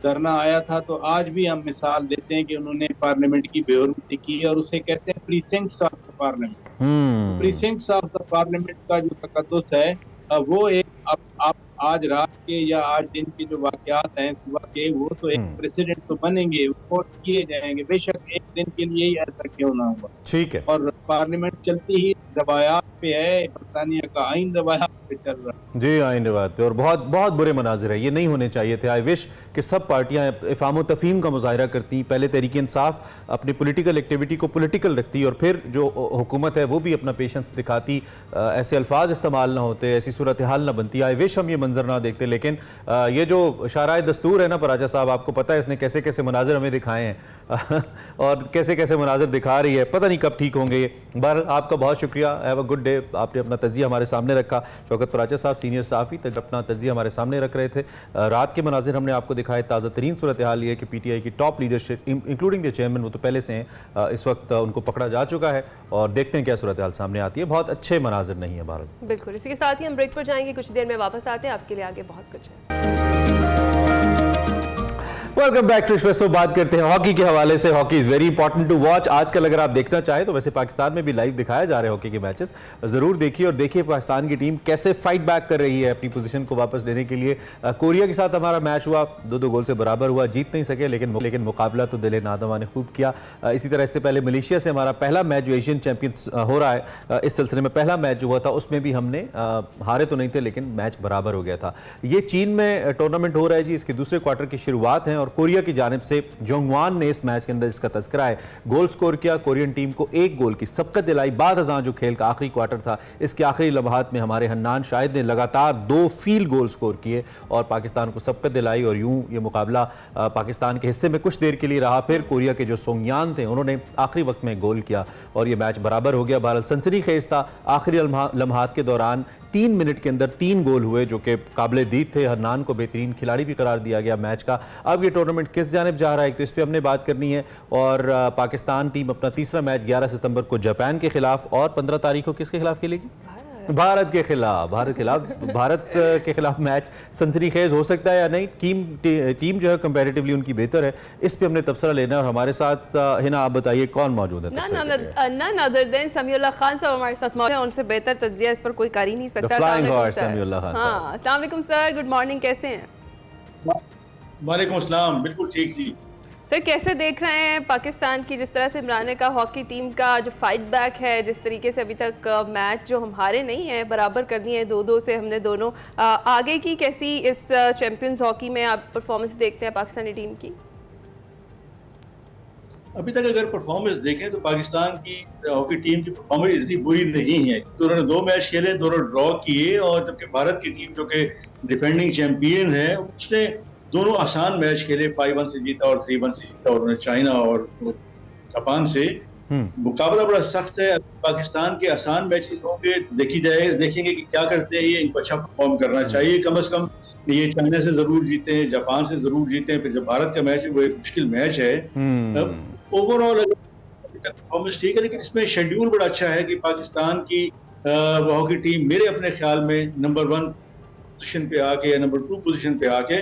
धरना आया था, तो आज भी हम मिसाल देते हैं कि उन्होंने पार्लियामेंट की बेहुरमती की और उसे कहते हैं precincts of the parliament. Precincts of the parliament का जो तकद्दुस है वो एक आप आज रात के या आज दिन के जो वाकयात हैं सुबह के, वो तो एक प्रेसिडेंट तो बनेंगे, वो किए जाएंगे, बेशक एक दिन के लिए ही ऐसा क्यों ना हुआ। ठीक है। और पार्लियामेंट चलती ही रवायात पे है, बरतानिया का आइन रवायात पे चल रहा है। जी, आइन रवायत पे, और बहुत बहुत बुरे मनाजिर है, ये नहीं होने चाहिए थे। आई विश कि सब पार्टियां इफ़ाम तफ़हीम का मुजाहरा करती, पहले तहरीक इंसाफ अपनी पॉलिटिकल एक्टिविटी को पॉलिटिकल रखती और फिर जो हुकूमत है वो भी अपना पेशेंस दिखाती, ऐसे अल्फाज इस्तेमाल ना होते, ऐसी सूरत हाल ना बनती। आई विश हम ये मंजर ना देखते, लेकिन ये जो शाराए दस्तूर है ना पराचा साहब, आपको पता है इसने कैसे कैसे मनाजिर हमें दिखाए हैं और कैसे कैसे मनाजिर दिखा रही है, पता नहीं कब ठीक होंगे ये। बहर आपका बहुत शुक्रिया, हैव अ गुड डे। आपने अपना तजिया हमारे सामने रखा। शौकत पराचा साहब सीनियर सहाफ़ी अपना तजिया हमारे सामने रख रहे थे। रात के मनाजिर हमने आपको दिखाए। ताज़ा तरीन सूरत हाल ये कि PTI की top leadership including the chairman, वो तो पहले से हैं, इस वक्त उनको पकड़ा जा चुका है और देखते हैं क्या सूरत हाल सामने आती है। बहुत अच्छे मनाजिर नहीं है भारत। बिल्कुल, इसी के साथ ही हम ब्रेक पर जाएंगे, कुछ देर में वापस आते हैं, आपके लिए आगे बहुत कुछ है। Welcome back to Espresso. बात करते हैं हॉकी के हवाले से। Hockey is very important to watch. आजकल अगर आप देखना चाहें तो वैसे पाकिस्तान में भी लाइव दिखाया जा रहे हैं हॉकी के मैचेस, ज़रूर देखिए और देखिए पाकिस्तान की टीम कैसे फाइट बैक कर रही है अपनी पोजीशन को वापस लेने के लिए। कोरिया के साथ हमारा मैच हुआ, 2-2 गोल से बराबर हुआ, जीत नहीं सके, लेकिन मुकाबला तो दिल नादमा ने खूब किया। इसी तरह इससे पहले मलेशिया से हमारा पहला मैच जो एशियन चैंपियंस हो रहा है इस सिलसिले में पहला मैच जो हुआ था उसमें भी हमने हारे तो नहीं थे लेकिन मैच बराबर हो गया था। ये चीन में टूर्नामेंट हो रहा है जी, इसके दूसरे क्वार्टर की शुरुआत है और कोरिया की जानिब से जोंगवान ने इस मैच के अंदर जिसका तस्करा है गोल स्कोर किया, कोरियन टीम को 1 गोल की सबकत दिलाई। बाद अज़ां जो खेल का आखिरी क्वार्टर था इसके आखिरी लम्हात में हमारे हन्नान शाहिद ने लगातार 2 फील्ड गोल स्कोर किए और पाकिस्तान को सबकत दिलाई और यूं ये मुकाबला पाकिस्तान के हिस्से में कुछ देर के लिए रहा। फिर कोरिया के जो सोंगयान थे उन्होंने आखिरी वक्त में गोल किया और ये मैच बराबर हो गया। भारत सनसनी खेज था, आखिरी लम्हात के दौरान 3 मिनट के अंदर 3 गोल हुए जो कि काबिल दीद थे। हन्नान को बेहतरीन खिलाड़ी भी करार दिया गया मैच का। अब ये टूर्नामेंट किस जानिब जा रहा है तो इस पर हमने बात करनी है। और पाकिस्तान टीम अपना तीसरा मैच 11 सितंबर को जापान के खिलाफ और 15 तारीख को किसके खिलाफ खेलेगी? भारत के खिलाफ। भारत के खिलाफ मैच सनसनी खेज हो सकता है या नहीं। टीम जो है कंपैरेटिवली उनकी बेहतर है, इस पे हमने तबसरा लेना है और हमारे साथ हिना आप बताइए कौन मौजूद है? None other than Samiullah Khan साहब हमारे साथ मौजूद हैं, उनसे बेहतर तज्जिया इस पर कोई कर ही नहीं सकता। समीउल्लाह खान साहब, हाँ, अस्सलाम वालेकुम सर, गुड मॉर्निंग, कैसे हैं? वालेकुम अस्सलाम, बिल्कुल ठीक जी। सर कैसे देख रहे हैं पाकिस्तान की जिस तरह से इमरान का हॉकी टीम का जो फाइट बैक है, जिस तरीके से अभी तक मैच जो हम हारे नहीं है, बराबर कर दिए हैं 2-2 से हमने दोनों, आगे की कैसी इस चैंपियंस हॉकी में आप परफॉर्मेंस देखते हैं पाकिस्तानी टीम की? अभी तक अगर परफॉर्मेंस देखें तो पाकिस्तान की हॉकी टीम की परफॉर्मेंस इतनी बुरी नहीं है। तो उन्होंने 2 मैच खेले, दोनों ड्रॉ किए और जबकि भारत की टीम जो कि डिफेंडिंग चैंपियन है उसने दोनों आसान मैच खेले, 5-1 से जीता और 3-1 से जीता और उन्होंने चाइना और जापान से। मुकाबला बड़ा सख्त है। पाकिस्तान के आसान मैचेस होंगे, देखेंगे कि क्या करते हैं ये, इनको अच्छा परफॉर्म करना चाहिए। कम से कम ये चाइना से जरूर जीते हैं, जापान से जरूर जीते हैं। फिर जो भारत का मैच है वो एक मुश्किल मैच है। ओवरऑल अभी तक परफॉर्मेंस ठीक है, लेकिन इसमें शेड्यूल बड़ा अच्छा है कि पाकिस्तान की हॉकी टीम मेरे अपने ख्याल में नंबर 1 पोजीशन पे आके या नंबर 2 पोजीशन पे आके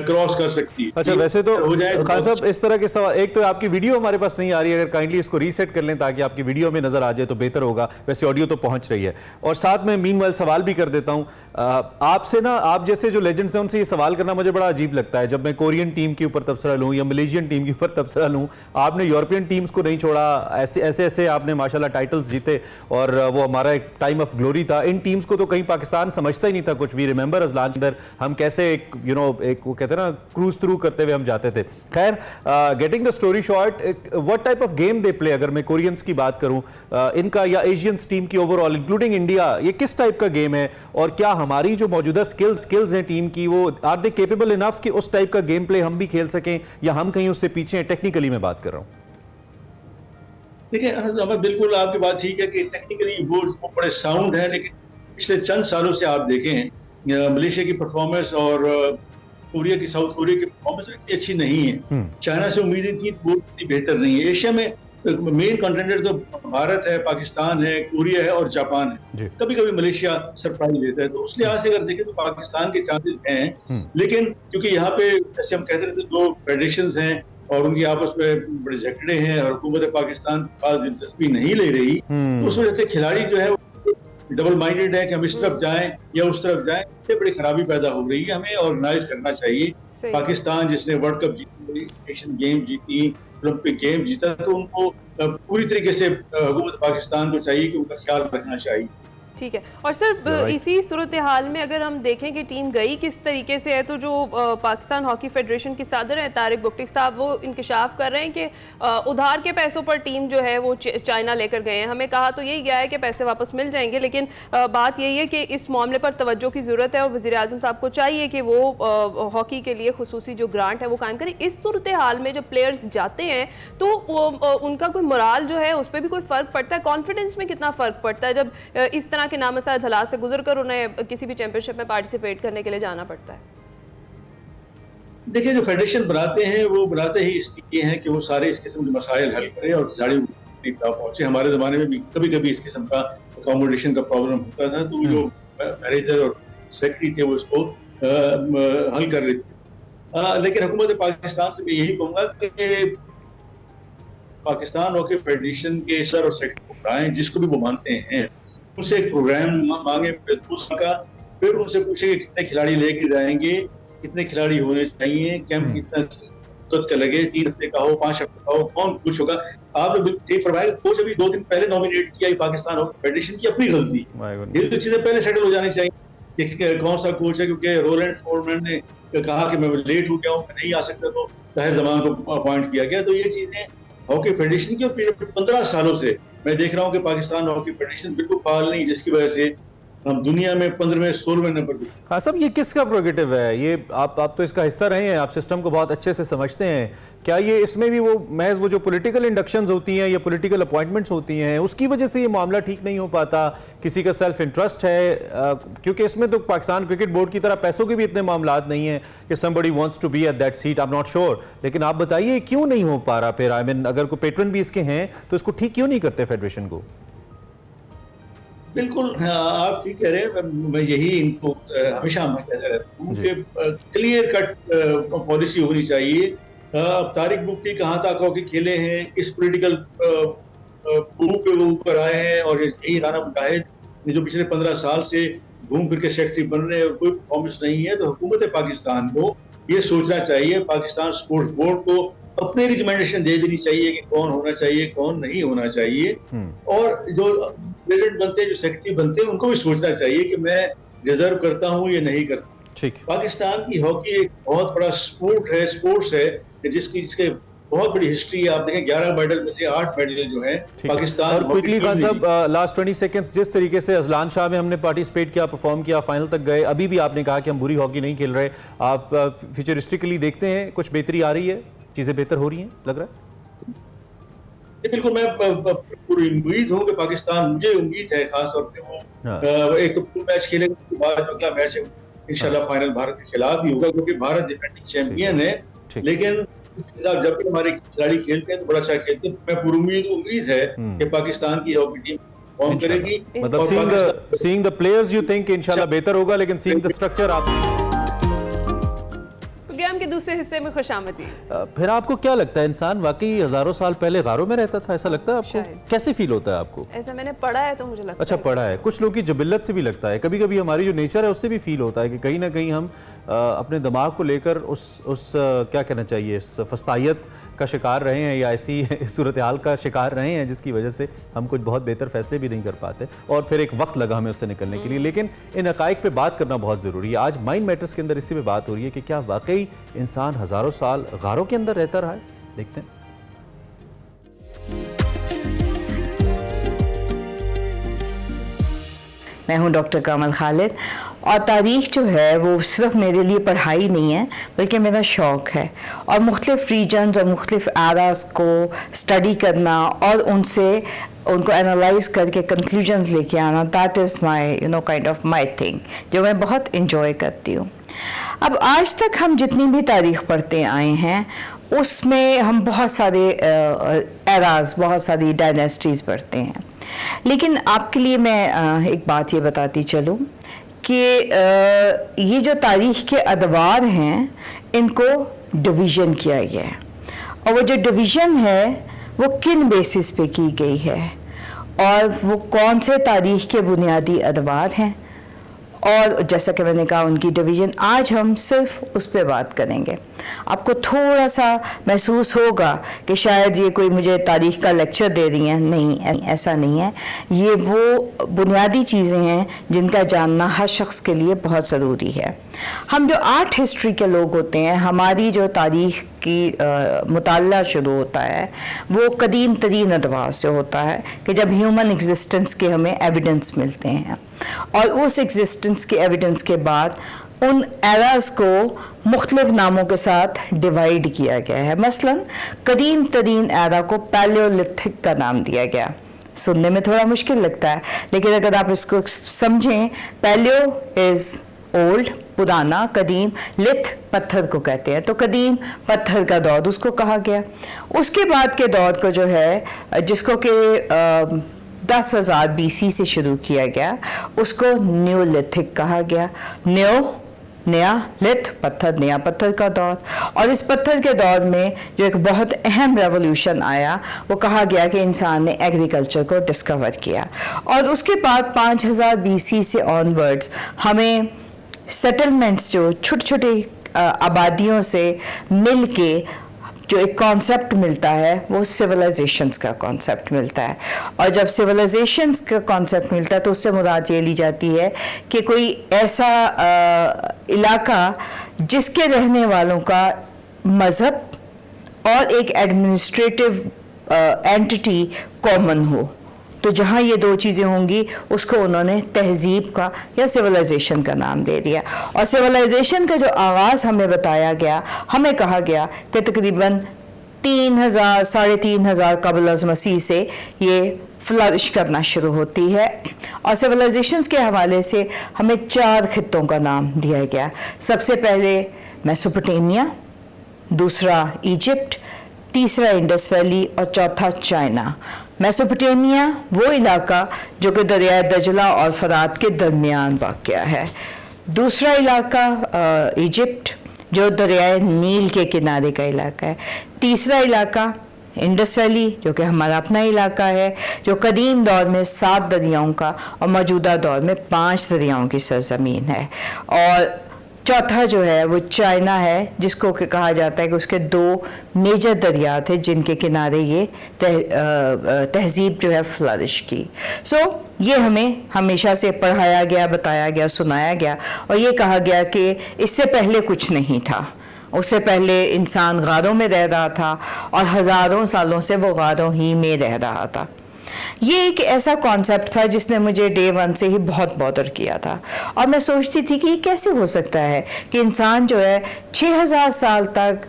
क्रॉस कर सकती है। अच्छा, वैसे तो हो जाए खान साहब इस तरह के सवाल, एक तो आपकी वीडियो हमारे पास नहीं आ रही है, अगर काइंडली इसको रीसेट कर लें ताकि आपकी वीडियो में नजर आ जाए तो बेहतर होगा। वैसे ऑडियो तो पहुंच रही है। और साथ में मीनवाइल सवाल भी कर देता हूं आपसे ना, आप जैसे जो लेजेंड्स हैं उनसे ये सवाल करना मुझे बड़ा अजीब लगता है। जब मैं कोरियन टीम के ऊपर तबसरा लूं या मलेशियन टीम के ऊपर तबसरा लूं, आपने यूरोपियन टीम्स को नहीं छोड़ा, ऐसे आपने माशाल्लाह टाइटल्स जीते और वो हमारा एक टाइम ऑफ ग्लोरी था। इन टीम्स को तो कहीं पाकिस्तान समझता ही नहीं था कुछ भी। रिमेंबर अजलान अंदर हम कैसे एक वो कहते हैं ना क्रूज थ्रू करते हुए हम जाते थे। खैर, getting the story short, what type of game they play, अगर मैं कोरियंस की बात करूं इनका या एशियंस टीम की ओवरऑल इंक्लूडिंग इंडिया, ये किस टाइप का गेम है और क्या हमारी जो मौजूदा स्किल्स हैं टीम की वो आर दे केपेबल इनफ कि उस टाइप का गेम प्ले हम भी खेल सकें या हम कहीं उससे पीछे हैं? टेक्निकली मैं बात कर रहा हूं। देखिए, बिल्कुल आपकी बात ठीक है कि टेक्निकली वो बड़े साउंड है, लेकिन पिछले चंद सालों से आप देखें मलेशिया की परफॉर्मेंस और कोरिया की, साउथ कोरिया की परफॉर्मेंस इतनी अच्छी नहीं है। चाइना से उम्मीदें थी वो इतनी बेहतर नहीं है। एशिया में मेन कंटेंडर तो भारत है, पाकिस्तान है, कोरिया है और जापान है। कभी कभी मलेशिया सरप्राइज देता है, तो उस लिहाज से अगर देखें तो पाकिस्तान के चांसेस हैं। लेकिन क्योंकि यहाँ पे जैसे हम कहते रहते 2 फेडरेशंस हैं और उनकी आपस में बड़े झगड़े हैं और हुकूमत पाकिस्तान खास दिलचस्पी नहीं ले रही, तो उस वजह से खिलाड़ी जो है डबल माइंडेड है कि हम इस तरफ जाएं या उस तरफ जाएं, इससे बड़ी खराबी पैदा हो रही है। हमें ऑर्गेनाइज करना चाहिए। सही। पाकिस्तान जिसने वर्ल्ड कप जीती, एशियन गेम जीती, ओलंपिक गेम जीता, तो उनको पूरी तरीके से हुकूमत पाकिस्तान को चाहिए कि उनका ख्याल रखना चाहिए। ठीक है। और सर इसी सूरत हाल में अगर हम देखें कि टीम गई किस तरीके से है, तो जो पाकिस्तान हॉकी फेडरेशन के सदर हैं तारिक बुगटी साहब, वो इंकशाफ कर रहे हैं कि उधार के पैसों पर टीम जो है वो चाइना लेकर गए हैं। हमें कहा तो यही गया है कि पैसे वापस मिल जाएंगे, लेकिन बात यही है कि इस मामले पर तवज्जो की ज़रूरत है और वज़ीर आज़म साहब को चाहिए कि वो हॉकी के लिए खुसूसी जो ग्रांट है वो कायम करें। इस सूरत हाल में जब प्लेयर्स जाते हैं तो उनका कोई मोराल जो है उस पर भी कोई फ़र्क पड़ता है, कॉन्फिडेंस में कितना फ़र्क पड़ता है जब इस तरह के नामसार हालात से गुजर कर उन्हें किसी भी चैंपियनशिप में पार्टिसिपेट करने के लिए जाना पड़ता है? देखिए, जो फेडरेशन बनाते हैं वो बनाते ही इसलिए हैं कि वो सारे इस किस्म के मसाइल हल करें और खिलाड़ी पहुंचे। हमारे ज़माने में भी कभी कभी इस किस्म का अकोमोडेशन का प्रॉब्लम होता था, तो जो मैनेजर और सेक्रेटरी थे वो इसको हल कर रहे थे। लेकिन हुकूमत पाकिस्तान से मैं यही कहूँगा कि पाकिस्तान हॉकी फेडरेशन के सर और सेक्रेटरी को बुलाएं, जिसको भी वो मानते हैं, उनसे एक प्रोग्राम मांगे का, फिर उनसे पूछे कि कितने खिलाड़ी लेके जाएंगे, कितने खिलाड़ी होने चाहिए, कैंप कितना का लगे, 3 हफ्ते का हो, 5 हफ्ते का हो, कौन कुछ होगा। आपने ठीक फरमाया, कोच अभी 2 दिन पहले नॉमिनेट किया पाकिस्तान हॉकी फेडरेशन की अपनी गलती, ये तो चीजें पहले सेटल हो जानी चाहिए कि कौन सा कोच है, क्योंकि रोलैंड फोरमैन ने कहा कि मैं लेट हो गया हूँ, मैं नहीं आ सकता, तो ताहिर जमान को अपॉइंट किया गया। तो ये चीजें हॉकी फेडरेशन की, और पिछले 15 सालों से मैं देख रहा हूँ कि पाकिस्तान हॉकी फेडरेशन बिल्कुल फाल नहीं, जिसकी वजह से हम दुनिया में 15वें 16वें नंबर पर। हाँ साहब, ये किसका प्रोगेटिव है? ये आप तो इसका हिस्सा रहे हैं, आप सिस्टम को बहुत अच्छे से समझते हैं। क्या ये इसमें भी वो जो पॉलिटिकल इंडक्शंस होती हैं या पॉलिटिकल अपॉइंटमेंट्स होती हैं, उसकी वजह से ये मामला ठीक नहीं हो पाता? किसी का सेल्फ इंटरेस्ट है? क्योंकि इसमें तो पाकिस्तान क्रिकेट बोर्ड की तरह पैसों के भी इतने मामलात नहीं हैं कि somebody wants to be at that seat. I am not sure, लेकिन आप बताइए क्यों नहीं हो पा रहा फिर? आई मीन, अगर कोई पेट्रन भी इसके हैं तो इसको ठीक क्यों नहीं करते फेडरेशन को? बिल्कुल, आप ठीक कह रहे हैं। मैं यही इनको हमेशा मैं कहता रहता हूँ कि क्लियर कट पॉलिसी होनी चाहिए। अब तारिक बुगटी कहाँ तक हॉकी खेले हैं, इस पॉलिटिकल पे वो ऊपर आए हैं, और यही राना मुजाहिद जो पिछले 15 साल से घूम फिर के सेक्रेटरी बन रहे हैं और कोई परफॉर्मेंस नहीं है। तो हुकूमत पाकिस्तान को ये सोचना चाहिए, पाकिस्तान स्पोर्ट्स बोर्ड को अपनी रिकमेंडेशन दे देनी चाहिए कि कौन होना चाहिए, कौन नहीं होना चाहिए। और जो प्रेसिडेंट बनते हैं, जो सेक्रेटरी बनते हैं, उनको भी सोचना चाहिए कि मैं डिजर्व करता हूँ या नहीं करता। ठीक। पाकिस्तान की हॉकी एक बहुत बड़ा स्पोर्ट्स है जिसके बहुत बड़ी हिस्ट्री है। आप देखें 11 मेडल में से 8 मेडल जो है पाकिस्तान। और क्विकली खान साहब, लास्ट 20 सेकंड्स, जिस तरीके से अजलान शाह में हमने पार्टिसिपेट किया, परफॉर्म किया, फाइनल तक गए, अभी भी आपने कहा कि हम बुरी हॉकी नहीं खेल रहे। आप फ्यूचरिस्टिकली देखते हैं कुछ बेहतरी आ रही है, चीजें बेहतर हो रही हैं, लग रहा है? बिल्कुल, मैं पूरी उम्मीद हूँ कि पाकिस्तान, मुझे उम्मीद है खास तौर पे वो एक तो पूरा मैच खेलेगा, उसके बाद अगला मैच इंशाल्लाह फाइनल भारत के खिलाफ ही होगा, क्योंकि भारत डिफेंडिंग चैंपियन है। लेकिन जब भी हमारे खिलाड़ी खेलते हैं तो बड़ा अच्छा खेलते हैं। मैं पूरी उम्मीद है कि पाकिस्तान की हॉकी टीम परफॉर्म करेगी। मतलब seeing the players you think इंशाल्लाह बेहतर होगा, लेकिन सीइंग द स्ट्रक्चर आप के दूसरे हिस्से में खुशामदी। फिर आपको क्या लगता है, इंसान वाकई हजारों साल पहले गारों में रहता था? ऐसा लगता है आपको? कैसे फील होता है आपको? ऐसा मैंने पढ़ा है तो मुझे लगता है। अच्छा, पढ़ा है। कुछ लोग की जबिल्लत से भी लगता है, कभी कभी हमारी जो नेचर है उससे भी फील होता है कि कहीं ना कहीं हम अपने दिमाग को लेकर उस क्या कहना चाहिए, इस फस्तायत का शिकार रहे हैं, या ऐसी सूरत हाल का शिकार रहे हैं जिसकी वजह से हम कुछ बहुत बेहतर फैसले भी नहीं कर पाते, और फिर एक वक्त लगा हमें उससे निकलने के लिए। लेकिन इन हकाइक पे बात करना बहुत ज़रूरी है। आज माइंड मैटर्स के अंदर इसी पे बात हो रही है कि क्या वाकई इंसान हज़ारों साल गारों के अंदर रहता रहा है? देखते हैं। मैं हूं डॉक्टर कामल खालिद, और तारीख़ जो है वो सिर्फ मेरे लिए पढ़ाई नहीं है बल्कि मेरा शौक़ है, और मुख्तलिफ़ रीजन्स और मुख्तलिफ़ एराज़ को स्टडी करना और उनको एनालाइज करके कंक्लूजन्स लेके आना, that is my kind of my thing, जो मैं बहुत इंजॉय करती हूँ। अब आज तक हम जितनी भी तारीख़ पढ़ते आए हैं उसमें हम बहुत सारे एराज़, बहुत सारी डायनेस्टीज़ पढ़ते हैं। लेकिन आपके लिए मैं एक बात ये बताती चलूँ कि ये जो तारीख़ के अदवार हैं इनको डिवीज़न किया गया है, और वो जो डिवीज़न है वो किन बेसिस पे की गई है, और वो कौन से तारीख के बुनियादी अदवार हैं, और जैसा कि मैंने कहा उनकी डिवीज़न, आज हम सिर्फ उस पर बात करेंगे। आपको थोड़ा सा महसूस होगा कि शायद ये कोई मुझे तारीख का लेक्चर दे रही हैं, नहीं, ऐसा नहीं है। ये वो बुनियादी चीज़ें हैं जिनका जानना हर शख्स के लिए बहुत ज़रूरी है। हम जो आर्ट हिस्ट्री के लोग होते हैं, हमारी जो तारीख की मुताला शुरू होता है वो कदीम तरीन अदवार से होता है कि जब ह्यूमन एग्जिस्टेंस के हमें एविडेंस मिलते हैं, और उस एग्जिस्टेंस के एविडेंस के बाद उन एराज को मुख्तलिफ नामों के साथ डिवाइड किया गया है। मसलन कदीम तरीन एरा को पैलियोलिथिक का नाम दिया गया। सुनने में थोड़ा मुश्किल लगता है, लेकिन अगर आप इसको समझें, पैलियो इज़ ओल्ड, पुराना, कदीम, लिथ पत्थर को कहते हैं, तो कदीम पत्थर का दौर उसको कहा गया। उसके बाद के दौर को जो है, जिसको कि 10,000 BC से शुरू किया गया, उसको न्यूलिथिक कहा गया। नया, लिथ पत्थर, नया पत्थर का दौर। और इस पत्थर के दौर में जो एक बहुत अहम रेवोल्यूशन आया, वो कहा गया कि इंसान ने एग्रीकल्चर को डिस्कवर किया। और उसके बाद 5000 BC से ऑनवर्ड्स हमें सेटलमेंट्स, जो छोटे छोटे आबादियों से मिल के जो एक कॉन्सेप्ट मिलता है, वो सिविलाइजेशंस का कॉन्सेप्ट मिलता है। और जब सिविलाइजेशंस का कॉन्सेप्ट मिलता है तो उससे मुराद ये ली जाती है कि कोई ऐसा इलाका जिसके रहने वालों का मज़हब और एक एडमिनिस्ट्रेटिव एंटिटी कॉमन हो। तो जहाँ ये दो चीज़ें होंगी उसको उन्होंने तहजीब का या सिविलाइजेशन का नाम दे दिया। और सिविलाइजेशन का जो आगाज़ हमें बताया गया, हमें कहा गया कि तकरीबन 3000 साढ़े 3000 कबल अज़ मसीह से ये फ्लरिश करना शुरू होती है। और सिविलाइजेशंस के हवाले से हमें 4 खित्तों का नाम दिया गया। सबसे पहले मेसोपोटामिया, दूसरा इजिप्ट, तीसरा इंडस वैली और चौथा चाइना। मेसोपोटामिया वो इलाका जो कि दरिया दजला और फरात के दरमियान वाक़या है। दूसरा इलाका इजिप्ट, जो दरिया नील के किनारे का इलाका है। तीसरा इलाका इंडस वैली, जो कि हमारा अपना इलाका है, जो कदीम दौर में 7 दरियाओं का और मौजूदा दौर में 5 दरियाओं की सरजमीन है। और चौथा जो है वो चाइना है, जिसको कि कहा जाता है कि उसके 2 मेजर दरिया थे जिनके किनारे ये तहजीब जो है फ्लरिश की। ये हमें हमेशा से पढ़ाया गया, बताया गया, सुनाया गया, और ये कहा गया कि इससे पहले कुछ नहीं था। उससे पहले इंसान गारों में रह रहा था और हज़ारों सालों से वो गारों ही में रह रहा था। ये एक ऐसा कॉन्सेप्ट था जिसने मुझे डे 1 से ही बहुत बॉदर किया था। और मैं सोचती थी कि ये कैसे हो सकता है कि इंसान जो है 6000 साल तक,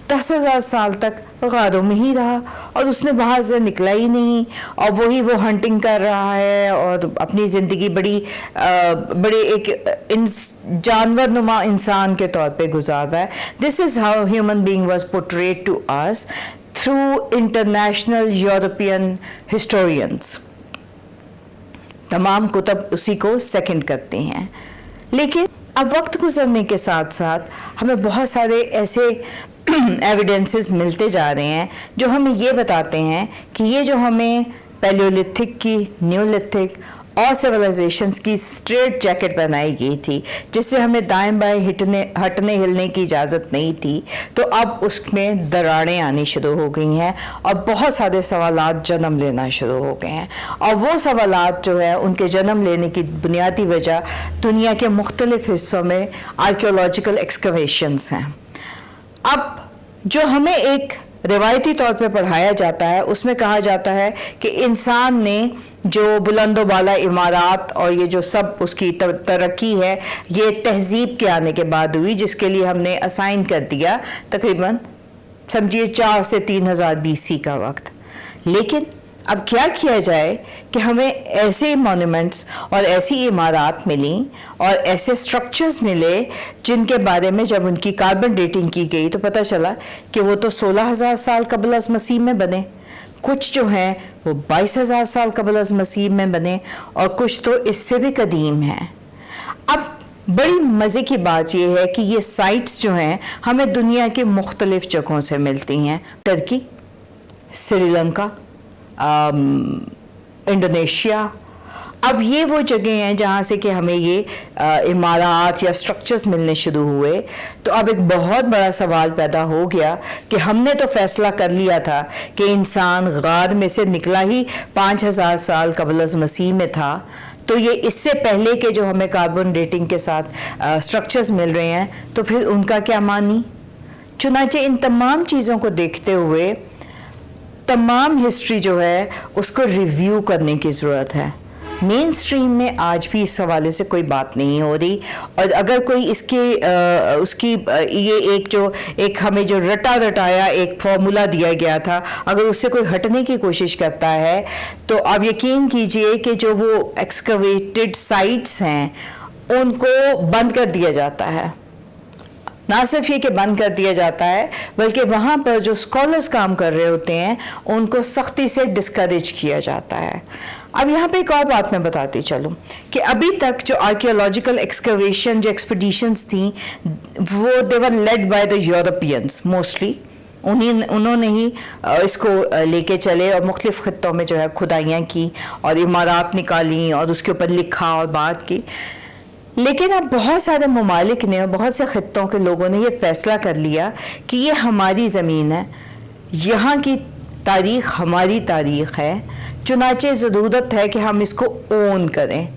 10,000 साल तक गारों में ही रहा और उसने बाहर से निकला ही नहीं, और वही वो हंटिंग कर रहा है और अपनी ज़िंदगी बड़े एक जानवर नुमा इंसान के तौर पे गुजार रहा है। This is how human being was portrayed to us through international European historians. तमाम कुतब उसी को सेकंड करते हैं। लेकिन अब वक्त गुजरने के साथ साथ हमें बहुत सारे ऐसे एविडेंसेस मिलते जा रहे हैं जो हमें ये बताते हैं कि ये जो हमें पैलियोलिथिक की, न्यूलिथिक और सिविलाइजेशंस की स्ट्रेट जैकेट पहनाई गई थी, जिससे हमें दाएं बाएं हटने हिलने की इजाज़त नहीं थी, तो अब उसमें दरारें आनी शुरू हो गई हैं और बहुत सारे सवालात जन्म लेना शुरू हो गए हैं। और वो सवालात जो है, उनके जन्म लेने की बुनियादी वजह दुनिया के मुख्तलिफ हिस्सों में आर्कियोलॉजिकल एक्सकवेशंस हैं। अब जो हमें एक रिवायती तौर पे पढ़ाया जाता है, उसमें कहा जाता है कि इंसान ने जो बुलंदोबाला इमारत और ये जो सब उसकी तरक्की है, ये तहजीब के आने के बाद हुई, जिसके लिए हमने असाइन कर दिया तकरीबन समझिए 4 से 3000 BC का वक्त। लेकिन अब क्या किया जाए कि हमें ऐसे मॉन्यूमेंट्स और ऐसी इमारत मिली और ऐसे स्ट्रक्चर्स मिले जिनके बारे में जब उनकी कार्बन डेटिंग की गई तो पता चला कि वो तो 16,000 साल कबल अज़ मसीह में बने, कुछ जो हैं वो 22,000 साल कबल अज़ मसीह में बने, और कुछ तो इससे भी कदीम हैं। अब बड़ी मज़े की बात यह है कि ये साइट्स जो हैं हमें दुनिया के मुख्तलिफ जगहों से मिलती हैं। Turkey, Sri Lanka, Indonesia. अब ये वो जगह हैं जहाँ से कि हमें ये इमारत या स्ट्रक्चर्स मिलने शुरू हुए। तो अब एक बहुत बड़ा सवाल पैदा हो गया कि हमने तो फैसला कर लिया था कि इंसान गार में से निकला ही 5000 साल कबल अज़ मसीह में था, तो ये इससे पहले के जो हमें कार्बन डेटिंग के साथ स्ट्रक्चर्स मिल रहे हैं, तो फिर उनका क्या मानी। चुनांचे इन तमाम चीज़ों को देखते हुए तमाम हिस्ट्री जो है उसको रिव्यू करने की ज़रूरत है। मेन स्ट्रीम में आज भी इस हवाले से कोई बात नहीं हो रही, और अगर कोई इसके उसकी ये एक हमें जो रटाया एक फॉर्मूला दिया गया था, अगर उससे कोई हटने की कोशिश करता है तो आप यकीन कीजिए कि जो वो एक्सकवेटेड साइट्स हैं उनको बंद कर दिया जाता है। ना सिर्फ ये कि बंद कर दिया जाता है, बल्कि वहाँ पर जो स्कॉलर्स काम कर रहे होते हैं उनको सख्ती से डिस्करेज किया जाता है। अब यहाँ पे एक और बात मैं बताती चलूँ कि अभी तक जो आर्कियोलॉजिकल एक्सकवेशन जो एक्सपीडिशंस थी वो they were led by the Europeans mostly. उन्होंने ही इसको लेके चले और मुख्तलिफ खित्तों में जो है खुदाइयाँ की और इमारत निकाली और उसके ऊपर लिखा और बात की। लेकिन अब बहुत सारे ममालिक ने और बहुत से खित्तों के लोगों ने ये फैसला कर लिया कि ये हमारी ज़मीन है, यहाँ की तारीख़ हमारी तारीख़ है, चुनाचे ज़रूरत है कि हम इसको ओन करें।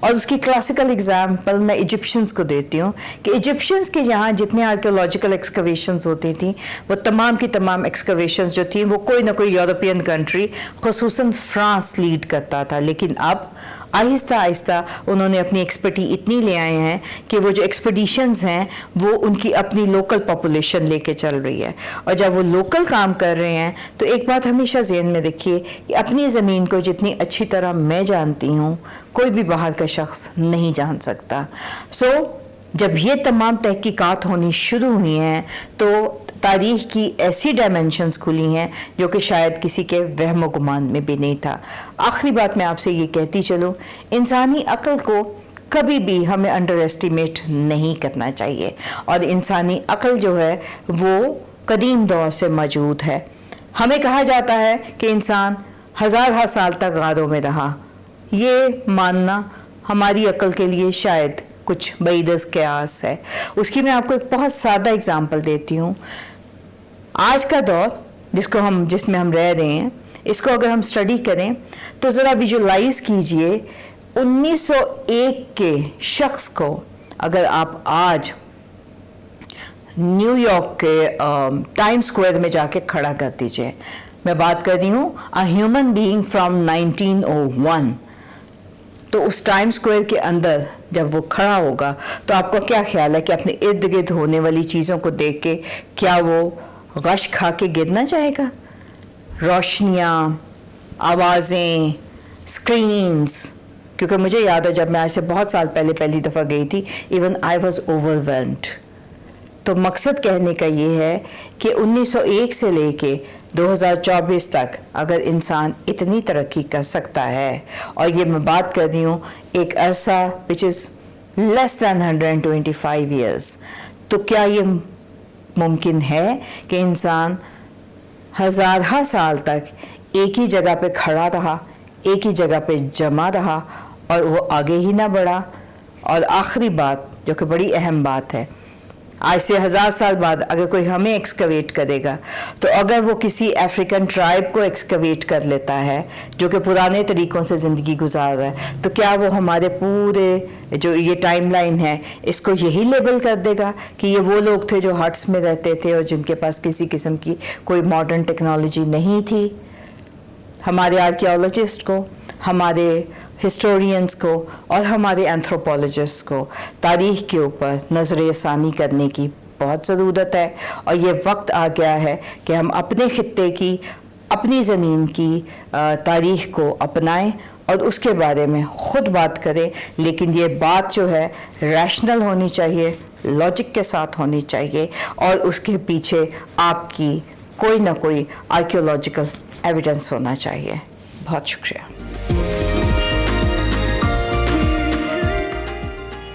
और उसकी क्लासिकल एग्जाम्पल मैं इजिप्शियंस को देती हूँ कि इजिप्शियंस के यहाँ जितने आर्कियोलॉजिकल एक्सकवेशंस होती थी वो तमाम की तमाम एक्सकवेशंस जो थी वो कोई ना कोई यूरोपियन कंट्री खुसूसन फ्रांस लीड करता था। लेकिन अब आहिस्ता आहिस्ता उन्होंने अपनी एक्सपर्टी इतनी ले आए हैं कि वो जो एक्सपीडिशंस हैं वो उनकी अपनी लोकल पॉपुलेशन लेके चल रही है। और जब वो लोकल काम कर रहे हैं तो एक बात हमेशा ज़हन में रखिए कि अपनी ज़मीन को जितनी अच्छी तरह मैं जानती हूँ कोई भी बाहर का शख्स नहीं जान सकता। जब ये तमाम तहकीकात होनी शुरू हुई हैं तो तारीख़ की ऐसी डायमेंशंस खुली हैं जो कि शायद किसी के वहम गुमान में भी नहीं था। आखिरी बात मैं आपसे ये कहती चलूँ, इंसानी अक्ल को कभी भी हमें अंडर एस्टिमेट नहीं करना चाहिए, और इंसानी अक्ल जो है वो कदीम दौर से मौजूद है। हमें कहा जाता है कि इंसान हज़ार साल तक गारों में रहा, ये मानना हमारी अक्ल के लिए शायद कुछ बईदस क़यास है। उसकी मैं आपको एक बहुत सादा एग्जांपल देती हूँ। आज का दौर जिसमें हम रह रहे हैं, इसको अगर हम स्टडी करें तो ज़रा विजुलाइज कीजिए 1901 के शख्स को अगर आप आज न्यूयॉर्क के टाइम स्क्वायर में जाके खड़ा कर दीजिए। मैं बात कर रही हूँ अ ह्यूमन बीइंग फ्रॉम 1901। तो उस टाइम स्क्वायर के अंदर जब वो खड़ा होगा तो आपको क्या ख्याल है कि अपने इर्द गिर्द होने वाली चीज़ों को देख के क्या वो गश खा के गिरना चाहेगा? रोशनियाँ, आवाज़ें, स्क्रीन्स, क्योंकि मुझे याद है जब मैं आज से बहुत साल पहले पहली दफ़ा गई थी, इवन आई वॉज ओवरवेल्म्ड। तो मकसद कहने का ये है कि 1901 से लेके 2024 तक अगर इंसान इतनी तरक्की कर सकता है, और ये मैं बात कर रही हूँ एक अरसा which is less than 125 years, तो क्या ये मुमकिन है कि इंसान हज़ार साल तक एक ही जगह पे खड़ा रहा, एक ही जगह पे जमा रहा और वो आगे ही ना बढ़ा? और आखिरी बात जो कि बड़ी अहम बात है, आज से 1000 साल बाद अगर कोई हमें एक्सकवेट करेगा तो अगर वो किसी अफ्रीकन ट्राइब को एक्सकवेट कर लेता है जो कि पुराने तरीक़ों से ज़िंदगी गुजार रहा है, तो क्या वो हमारे पूरे जो ये टाइमलाइन है इसको यही लेबल कर देगा कि ये वो लोग थे जो हट्स में रहते थे और जिनके पास किसी किस्म की कोई मॉडर्न टेक्नोलॉजी नहीं थी? हमारे आर्कियोलॉजिस्ट को, हमारे हिस्टोरियंस को और हमारे एंथ्रोपोलॉजिस्ट को तारीख़ के ऊपर नज़र षानी करने की बहुत ज़रूरत है। और ये वक्त आ गया है कि हम अपने खित्ते की, अपनी ज़मीन की तारीख़ को अपनाएं और उसके बारे में ख़ुद बात करें। लेकिन ये बात जो है रैशनल होनी चाहिए, लॉजिक के साथ होनी चाहिए, और उसके पीछे आपकी कोई ना कोई आर्कियोलॉजिकल एविडेंस होना चाहिए। बहुत शुक्रिया।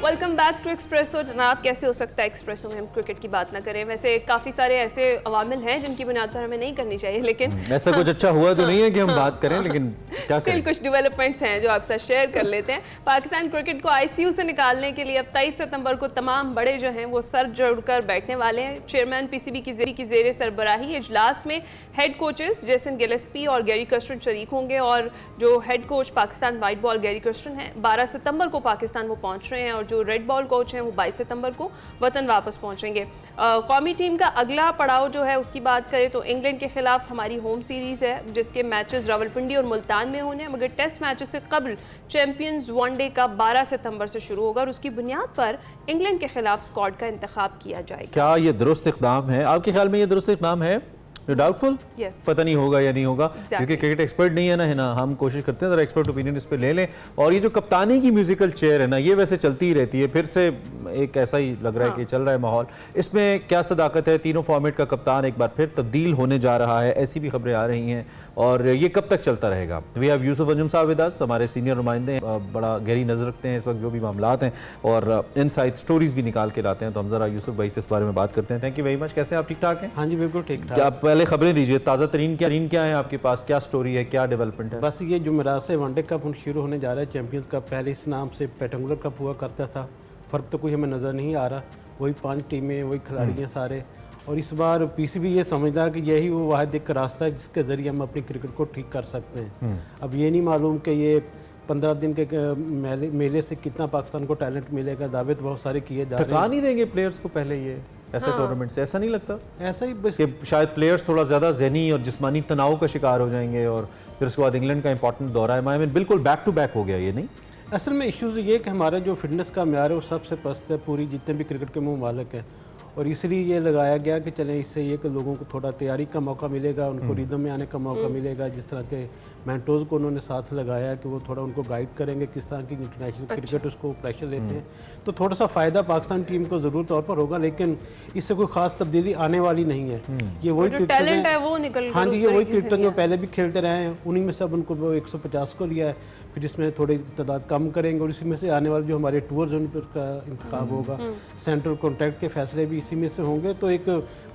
Welcome back to Expresso. जनाब, कैसे हो सकता है एक्सप्रेसो में हम क्रिकेट की बात ना करें? वैसे काफ़ी सारे ऐसे अवामिल हैं जिनकी बुनियाद पर हमें नहीं करनी चाहिए, लेकिन ऐसा कुछ अच्छा हुआ तो नहीं है कि हम बात करें, लेकिन क्या स्टिल करें? कुछ डेवलपमेंट्स हैं जो आपसे शेयर कर लेते हैं। पाकिस्तान क्रिकेट को आईसीयू से निकालने के लिए अब 23 सितंबर को तमाम बड़े जो हैं वो सर जोड़कर बैठने वाले हैं। चेयरमैन पीसीबी की जेर सरबराही इजलास में हेड कोचेस जेसन गिलेस्पी और गैरी कर्स्टन शरीक होंगे और जो head coach Pakistan white ball Gary Kirsten हैं 12 सितंबर को पाकिस्तान वो पहुंच रहे हैं और जो रेड बॉल कोच हैं वो 22 सितंबर को वतन वापस पहुंचेंगे। कौमी टीम का अगला पड़ाव जो है उसकी बात करें तो इंग्लैंड के खिलाफ हमारी होम सीरीज है जिसके मैचेस रावलपिंडी और मुल्तान में होने हैं, मगर टेस्ट मैचेस से कबल चैंपियंस वनडे का 12 सितंबर से शुरू होगा और उसकी बुनियाद पर इंग्लैंड के खिलाफ स्क्वाड का इंतखाब किया जाएगा। क्या ये दुरुस्त इक़दाम है आपके ख्याल में? ये दुरुस्त इक़दाम है? Doubtful Yes. पता नहीं होगा या नहीं होगा Exactly. क्योंकि क्रिकेट एक्सपर्ट नहीं है ना हम कोशिश करते हैं जरा एक्सपर्ट ओपिनियन इस पे ले लें। और ये जो कप्तानी की म्यूजिकल चेयर है ना ये वैसे चलती ही रहती है, फिर से एक ऐसा ही लग रहा है कि चल रहा है माहौल। इसमें क्या सदाकत है? तीनों फॉर्मेट का कप्तान एक बार फिर तब्दील होने जा रहा है, ऐसी भी खबरें आ रही हैं और ये कब तक चलता रहेगा? वी हैव यूसुफ अंजुम साहब विद अस, हमारे सीनियर नुमाइंदे बड़ा गहरी नजर रखते हैं इस वक्त जो भी मामलात हैं और इनसाइड स्टोरीज भी निकाल के लाते हैं। तो हम जरा यूसुफ भाई से इस बारे में बात करते हैं। Thank you very much. कैसे आप? ठीक ठाक हैं? हाँ जी बिल्कुल ठीक ठाक। आप पहले खबरें दीजिए, ताज़ा तरीन क्या है आपके पास? क्या स्टोरी है, क्या डेवलपमेंट है? बस ये जुमेरात से वनडे कप शुरू होने जा रहा है। चैंपियंस कप पहले इस नाम से पेटंगुलर कप हुआ करता था, फ़र्क तो कोई हमें नज़र नहीं आ रहा। वही 5 टीमें, वही खिलाड़ी हैं सारे। और इस बार पीसीबी ये समझदा है कि यही वो वाहिद एक रास्ता है जिसके ज़रिए हम अपनी क्रिकेट को ठीक कर सकते हैं। अब ये नहीं मालूम कि ये 15 दिन के मेले से कितना पाकिस्तान को टैलेंट मिलेगा। दावे तो बहुत सारे किए जा रहे थका हैं। नहीं देंगे प्लेयर्स को पहले ये ऐसे टूर्नामेंट से? ऐसा नहीं लगता ऐसा ही बस कि शायद प्लेयर्स थोड़ा ज़्यादा ज़हनी और जिस्मानी तनाव का शिकार हो जाएंगे और फिर उसके बाद इंग्लैंड का इंपॉर्टेंट दौरा है? मैं बिल्कुल बैक टू बैक हो गया ये नहीं? असल में इश्यूज़ ये कि हमारा जो फिटनेस का म्यार है वो सबसे पस्त है पूरी जितने भी क्रिकेट के ममालिक हैं। और इसलिए ये लगाया गया कि चलें इससे ये कि लोगों को थोड़ा तैयारी का मौका मिलेगा, उनको रिदम में आने का मौका मिलेगा। जिस तरह के मेंटोर्स को उन्होंने साथ लगाया है कि वो थोड़ा उनको गाइड करेंगे किस तरह की इंटरनेशनल क्रिकेट उसको प्रेशर लेते हैं। तो थोड़ा सा फ़ायदा पाकिस्तान टीम को ज़रूर तौर पर होगा, लेकिन इससे कोई ख़ास तब्दीली आने वाली नहीं है। ये वही जो टैलेंट है वो निकल हाँ जी, ये वही क्रिकेटर जो पहले भी खेलते रहे हैं उन्हीं में से अब उनको वो 150 को लिया है, फिर इसमें थोड़ी तादाद कम करेंगे और इसी में से आने वाले जो हमारे टूर्स हैं उन पर उसका इंतखाब होगा। सेंट्रल कॉन्ट्रैक्ट के फैसले भी इसी में से होंगे। तो एक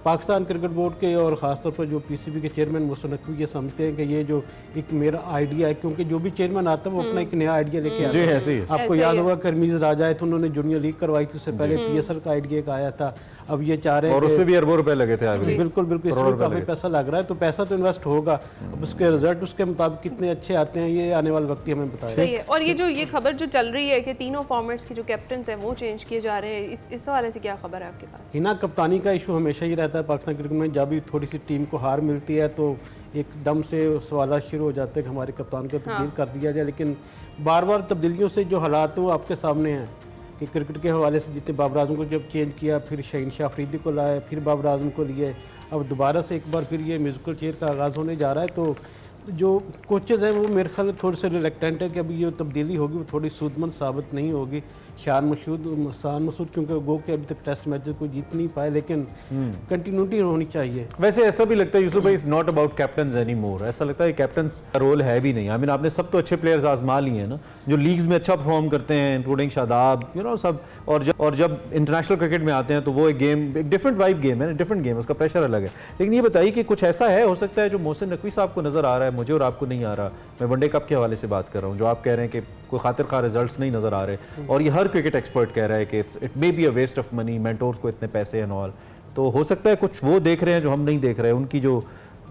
पाकिस्तान क्रिकेट बोर्ड के और ख़ासतौर पर जो पीसीबी के चेयरमैन मोहसिन नकवी ये समझते हैं कि ये जो एक मेरा आइडिया है, क्योंकि जो भी चेयरमैन आता है वो अपना एक नया आइडिया लेके आता जी, है। ऐसे ही है। आपको याद होगा करमीज राजा है तो उन्होंने जूनियर लीग करवाई थी, उससे पहले पीएसएल का आइडिया एक आया था। अब ये चाह रहे हैं और उसमें भी अरबों रुपए लगे थे आगे। बिल्कुल बिल्कुल, इसमें काफ़ी पैसा लग रहा है। तो पैसा तो इन्वेस्ट होगा, अब उसके रिजल्ट उसके मुताबिक कितने अच्छे आते हैं ये आने वाले वक्त ही हमें बताएगा। सही है। और ये खबर जो चल रही है कि तीनों फॉर्मेट्स के जो कैप्टन हैं वो चेंज किए जा रहे हैं, इस हवाले से क्या खबर है आपके पास? हिना कप्तानी का इशू हमेशा ही रहता है पाकिस्तान क्रिकेट में। जब भी थोड़ी सी टीम को हार मिलती है तो एकदम से सवाल शुरू हो जाते हैं कि हमारे कप्तान को तब्दील कर दिया जाए। लेकिन बार बार तब्दीलियों से जो हालात हैं वो आपके सामने हैं कि क्रिकेट के हवाले से जितने बाबर आजम को जब चेंज किया, फिर शहीन शाह अफरीदी को लाए, फिर बाबर आजम को लिए, अब दोबारा से एक बार फिर ये म्यूजिकल चेयर का आगाज़ होने जा रहा है। तो जो कोचेज़ हैं वो मेरे ख्याल थोड़े से रिलेक्टेंट है कि अभी ये तब्दीली होगी वो थोड़ी सूदमंद साबित नहीं होगी। शान मसूद क्योंकि गो के अभी तक टेस्ट मैचेस को जीत नहीं पाए, लेकिन कंटिन्यूटी होनी चाहिए। वैसे ऐसा भी लगता है यूसुफ भाई, it's not about captain any more. ऐसा लगता है कैप्टन का रोल है भी नहीं। आई मीन आपने सब तो अच्छे प्लेयर्स आजमा लिए हैं ना जो लीग्स में अच्छा परफॉर्म करते हैं, इंक्लूडिंग शादाब सब। और जब इंटरनेशनल क्रिकेट में आते हैं तो वो एक गेम, एक डिफरेंट वाइब गेम है, डिफरेंट गेम, उसका प्रेशर अलग है। लेकिन ये बताइए कि कुछ ऐसा है हो सकता है जो मोहसिन नकवी साहब को नजर आ रहा है, मुझे और आपको नहीं आ रहा। मैं वनडे कप के हवाले से बात कर रहा हूँ, जो आप कह रहे हैं कि कोई खातिर खा रिजल्ट्स नहीं नजर आ रहे, और ये हर क्रिकेट एक्सपर्ट कह रहा है कि it may be a waste of money, mentors को इतने पैसे एंड ऑल। तो हो सकता है कुछ वो देख रहे हैं जो हम नहीं देख रहे, उनकी जो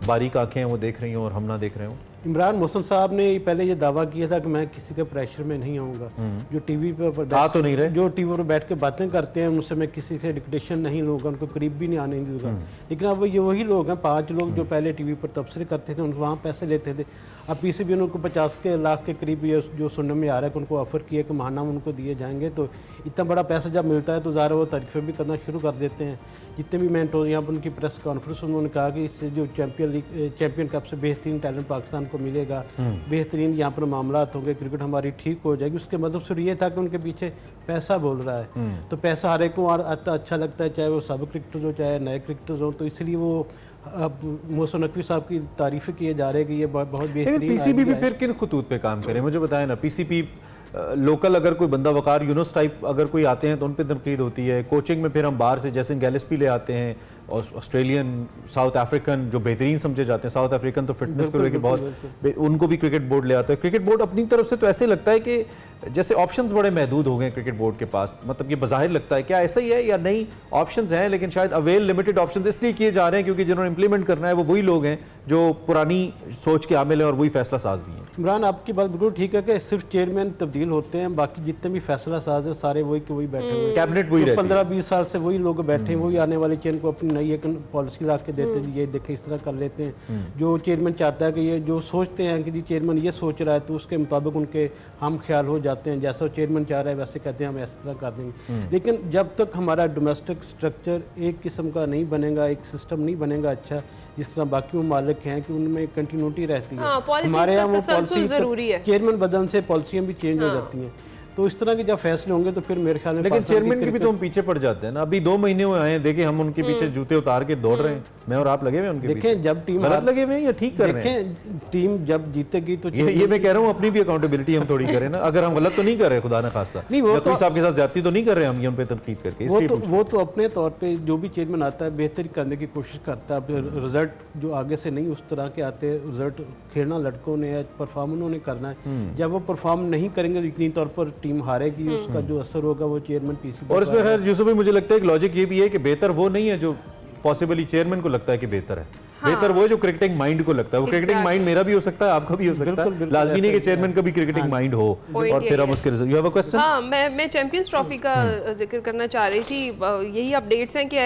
बारीक आंखें हैं वो देख रही हैं और हम ना देख रहे हों। इमरान मोहसिन साहब ने पहले ये दावा किया था कि मैं किसी के प्रेशर में नहीं आऊँगा। जो टीवी पर तो नहीं रहे, जो टीवी पर बैठ के बातें करते हैं उनसे मैं किसी से डिक्टेशन नहीं लूँगा, उनको करीब भी नहीं आने दूँगा। लेकिन अब ये वही लोग हैं, 5 लोग जो पहले टीवी पर तबसरे करते थे, उनको वहाँ पैसे लेते थे। अब पीसीबी ने उनको 50 लाख के करीब ये जो सुनने में आ रहा है कि उनको ऑफर किया कि महाना उनको दिए जाएंगे। तो इतना बड़ा पैसा जब मिलता है तो ज़ाहिर वो तारीफें भी करना शुरू कर देते हैं। जितने भी मेंटोर यहाँ पर उनकी प्रेस कॉन्फ्रेंस उन्होंने कहा कि इससे जो चैंपियन कप से बेहतरीन टैलेंट पाकिस्तान को मिलेगा, बेहतरीन यहाँ पर मामलात होंगे, क्रिकेट हमारी ठीक हो जाएगी। उसके मतलब सिर्फ ये था कि उनके पीछे पैसा बोल रहा है। तो पैसा हर एक को आता अच्छा लगता है, चाहे वो सब क्रिकेटर्स हो चाहे नए क्रिकेटर्स हो। तो इसलिए वो अब मोहसिन नकवी साहब की तारीफें किए जा रहे हैं कि ये बहुत बेहतरीन। पीसीबी भी फिर किन खतूत पे काम करे, मुझे बताएं ना। पीसीबी लोकल अगर कोई बंदा वकार यूनुस टाइप अगर कोई आते हैं तो उन पर तनकीद होती है। कोचिंग में फिर हम बाहर से जैसे गैलेस्पी ले आते हैं, ऑस्ट्रेलियन, साउथ अफ्रीकन जो बेहतरीन समझे जाते हैं। साउथ अफ्रीकन तो फिटनेस को लेकर बहुत, उनको भी क्रिकेट बोर्ड ले आता है। क्रिकेट बोर्ड अपनी तरफ से तो ऐसे लगता है कि जैसे ऑप्शंस बड़े महदूद हो गए क्रिकेट बोर्ड के पास, मतलब ये बज़ाहिर लगता है, क्या ऐसा ही है या नहीं? ऑप्शंस हैं लेकिन शायद अवेल लिमिटेड ऑप्शंस इसलिए किए जा रहे हैं क्योंकि जिन्होंने इंप्लीमेंट करना है वो वही लोग हैं जो पुरानी सोच के आमिल हैं और वही फैसला साज भी हैं। इमरान, आपकी बात बिल्कुल ठीक है कि सिर्फ चेयरमैन तब्दील होते हैं, बाकी जितने भी फैसला साज हैं सारे वही के वही बैठे हुए हैं। कैबिनेट वही रहती है। 15-20 साल से वही लोग बैठे हैं, वही आने वाले चेयरमैन को अपनी नई एक पॉलिसी ला के देते हैं, ये देखें इस तरह कर लेते हैं। जो चेयरमैन चाहता है कि ये जो सोचते हैं कि जी चेयरमैन ये सोच रहा है तो उसके मुताबिक उनके हम ख्याल हो जाते हैं, जैसा चेयरमैन चाह रहा है वैसे कहते हैं हम इस तरह कर देंगे। लेकिन जब तक हमारा डोमेस्टिक स्ट्रक्चर एक किस्म का नहीं बनेगा, एक सिस्टम नहीं बनेगा अच्छा, जिस तरह बाकी ममालिक हैं कि उनमें कंटिन्यूटी रहती है, हमारे यहाँ वो पॉलिसी जरूरी है, चेयरमैन बदलने से पॉलिसियाँ भी चेंज हो जाती हैं। तो इस तरह के जब फैसले होंगे तो फिर मेरे ख्याल में, लेकिन चेयरमैन के भी तो हम पीछे पड़ जाते हैं ना। अभी 2 महीने हुए आए हैं, देखिए हम उनके पीछे जूते उतार के दौड़ रहे हैं, मैं और आप लगे हुए हैं उनके पीछे। देखें जब टीम गलत लगे हुए हैं या ठीक कर रहे हैं? देखें टीम जब जीतेगी तो ये मैं कह रहा हूँ अपनी भी अकाउंटेबिलिटी हम थोड़ी करें ना। अगर हम गलत तो नहीं कर रहे, खुदा ना खास्ता, नहीं वो तो साहब के साथ ज्यादती तो नहीं कर रहे हम ये उन पे तनकीद करके, वो तो अपने तौर पे जो भी चेयरमैन आता है बेहतरी करने की कोशिश करता है। अब रिजल्ट जो आगे से नहीं उस तरह के आते, रिजल्ट खेलना लड़कों ने या परफॉर्म उन्होंने करना है। जब वो परफॉर्म नहीं करेंगे तो यकीनी तौर पर टीम हारेगी, उसका जो असर होगा वो चेयरमैन पीसी। और इसमें खैर यूसुफ भाई मुझे लगता है कि लॉजिक ये भी है कि बेहतर वो नहीं है जो पॉसिबली चेयरमैन को लगता है कि बेहतर है। बेहतर वो है जो क्रिकेटिंग माइंड को लगता है। वो क्रिकेटिंग माइंड मेरा भी हो सकता है, आपका भी हो सकता है, लाजमी नहीं कि चेयरमैन का भी क्रिकेटिंग माइंड हो और फिर हम उसके result. You have a question? हाँ, मैं चैंपियंस ट्रॉफी का जिक्र करना चाह रही थी। यही अपडेट्स हैं कि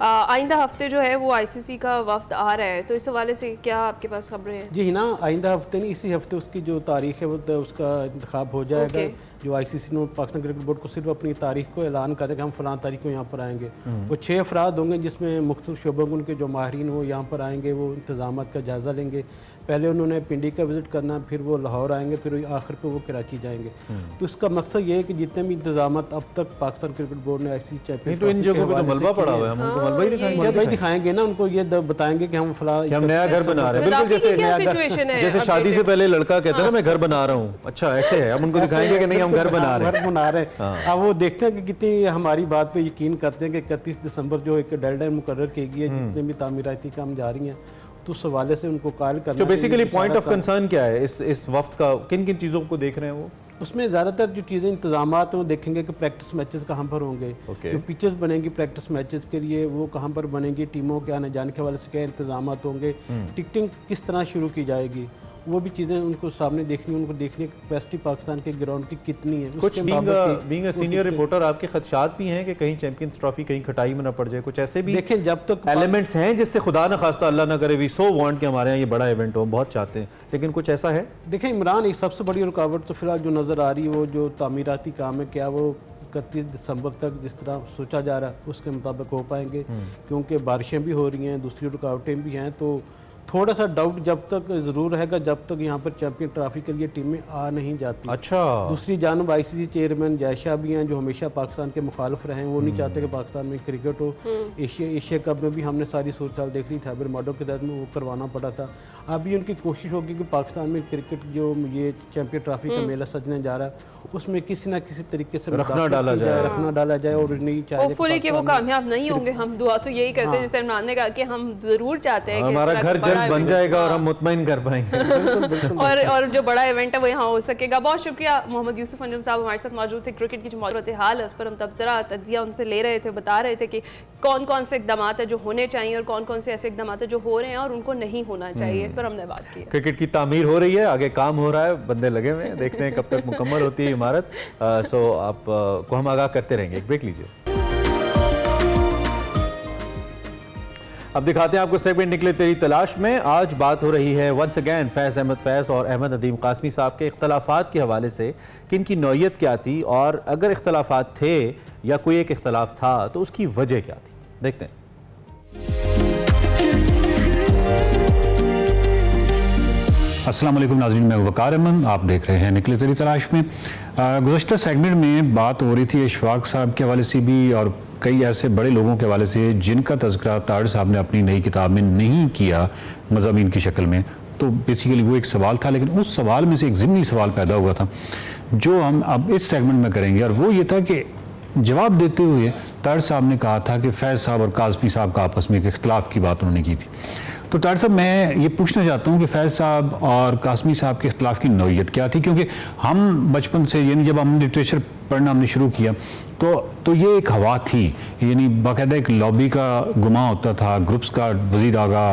आइंदा हफ्ते जो है वो आईसीसी का वफ्द आ रहा है, तो इस हवाले से क्या आपके पास खबरें हैं? जी ना, आइंदा हफ्ते नहीं, इसी हफ्ते उसकी जो तारीख है वो उसका इंतखाब हो जाएगा। जो आईसीसी ने पाकिस्तान क्रिकेट बोर्ड को सिर्फ अपनी तारीख को ऐलान करें कि हम फलां तारीख को यहाँ पर आएंगे। वो 6 अफराद होंगे जिसमें मुख्तलिफ शोबों के उनके जो माहिरीन हो यहाँ पर आएंगे, वो इंतजाम का जायज़ा लेंगे। पहले उन्होंने पिंडी का विज़िट करना, फिर वो लाहौर आएंगे, फिर आखिर पे वो कराची जाएंगे। तो इसका मकसद ये है कि जितने भी इंतजाम अब तक पाकिस्तान क्रिकेट बोर्ड ने आईसीसी चैंपियन, तो इन जगहों पे तो मलबा पड़ा हुआ है, हम उनको मलबा ही दिखाएंगे। जब दिखाएंगे ना उनको ये बताएंगे कि हम फला हम नया घर बना रहे हैं, बिल्कुल जैसे नया घर, जैसे शादी से पहले लड़का कहता है ना मैं घर बना रहा हूँ, अच्छा ऐसे है, हम उनको दिखाएंगे कि नहीं हम घर बना रहे हैं। अब वो देखते हैं कि कितनी हमारी बात पे यकीन करते हैं कि 31 दिसंबर जो एक डेडलाइन मुकर्रर की गई है जितने भी तामीराती काम जारी हैं, तो उस हवाले से उनको कायल करना। तो बेसिकली पॉइंट ऑफ कंसर्न क्या है इस वक्त का? किन किन चीज़ों को देख रहे हैं वो? उसमें ज़्यादातर जो चीज़ें इंतजाम हैं वो देखेंगे कि प्रैक्टिस मैचेस कहाँ पर होंगे, जो पिचेस बनेंगी प्रैक्टिस मैचेस के लिए वो कहाँ पर बनेंगी, टीमों के आने जाने के हवाले से क्या इंतजाम होंगे, टिकटिंग किस तरह शुरू की जाएगी, वो भी चीज़ें उनको सामने देखनी, उनको देखने की कैपेसिटी पाकिस्तान के ग्राउंड की कितनी है। कुछ बीइंग अ सीनियर रिपोर्टर आपके खदशात भी हैं कि कहीं चैंपियंस ट्रॉफी कहीं खटाई में ना पड़ जाए? कुछ ऐसे भी देखें जब तक एलिमेंट्स हैं जिससे खुदा न खास्ता अल्लाह ना करे वी सो वांट कि हमारे यहाँ ये बड़ा इवेंट हो, बहुत चाहते हैं, लेकिन कुछ ऐसा है? देखें इमरान, एक सबसे बड़ी रुकावट तो फिलहाल जो नज़र आ रही है वो जो तामीराती काम है, क्या वो 31 दिसंबर तक जिस तरह सोचा जा रहा है उसके मुताबिक हो पाएंगे? क्योंकि बारिशें भी हो रही हैं, दूसरी रुकावटें भी हैं, तो थोड़ा सा डाउट जब तक ज़रूर रहेगा जब तक यहाँ पर चैंपियन ट्रॉफी के लिए टीमें आ नहीं जाती। अच्छा, दूसरी जानब आईसीसी चेयरमैन जयशाह भी हैं जो हमेशा पाकिस्तान के मुखालिफ रहे हैं, वो नहीं चाहते कि पाकिस्तान में क्रिकेट हो। एशिया कप में भी हमने सारी सूरत साल देख ली, थाइबर मॉडल के तहत में वो करवाना पड़ा था। अभी उनकी कोशिश होगी कि पाकिस्तान में क्रिकेट जो ये चैंपियन ट्रॉफी का मेला सजने जा रहा है उसमें किसी न किसी तरीके से रखना डाला जाए और नहीं चाहिए कि वो कामयाब नहीं होंगे। हम दुआ तो यही करते हैं, जैसे इमरान ने कहा कि हम जरूर चाहते हैं कि हमारा घर जल्द बन जाएगा और हम मुतमईन कर पाएंगे और जो बड़ा इवेंट है वो यहाँ हो सकेगा। बहुत शुक्रिया मोहम्मद यूसुफ अंजुम साहब हमारे साथ मौजूद थे। क्रिकेट की जो सूरत हाल है उस पर हम तबसरा तज्जिया उनसे ले रहे थे, बता रहे थे कि कौन कौन से इकदाम है जो होने चाहिए और कौन कौन से ऐसे इकदाम है जो हो रहे हैं और उनको नहीं होना चाहिए, इस पर हमने बात की। क्रिकेट की तामीर हो रही है, आगे काम हो रहा है, बंदे लगे हुए हैं, देखते हैं कब तक मुकम्मल होती है इमारत। सो आप को हम आगाह करते रहेंगे। एक ब्रेक लीजिए। अब दिखाते हैं आपको सेगमेंट निकले तेरी तलाश में। आज बात हो रही है वंस अगैन फैज़ अहमद फैज़ और अहमद नदीम कासमी साहब के इख्तलाफात के हवाले से कि इनकी नौयत क्या थी और अगर इख्तलाफात थे या कोई एक इख्तलाफ था तो उसकी वजह क्या थी, देखते हैं। अस्सलाम वालेकुम नाज़रीन, मैं वकार अहमद, आप देख रहे हैं निकले तेरी तलाश में। गुज़श्ता सेगमेंट में बात हो रही थी इशफाक साहब के हवाले से भी और कई ऐसे बड़े लोगों के हवाले से जिनका तज़किरा ताड़ साहब ने अपनी नई किताब में नहीं किया मज़ामीन की शक्ल में। तो बेसिकली वो एक सवाल था, लेकिन उस सवाल में से एक ज़िमनी सवाल पैदा हुआ था जो हम अब इस सेगमेंट में करेंगे और वो ये था कि जवाब देते हुए तार साहब ने कहा था कि फैज़ साहब और काज़मी साहब का आपस में एक इख्तलाफ की बात उन्होंने की थी। तो तार साहब, मैं ये पूछना चाहता हूँ कि फैज़ साहब और काज़मी साहब के इख्तलाफ की नौयत क्या थी, क्योंकि हम बचपन से, यानी जब हम लिटरेचर पढ़ना हमने शुरू किया तो ये एक हवा थी, यानी बाकायदा एक लॉबी का गुमा होता था, ग्रुप्स का, वज़ीर आगा,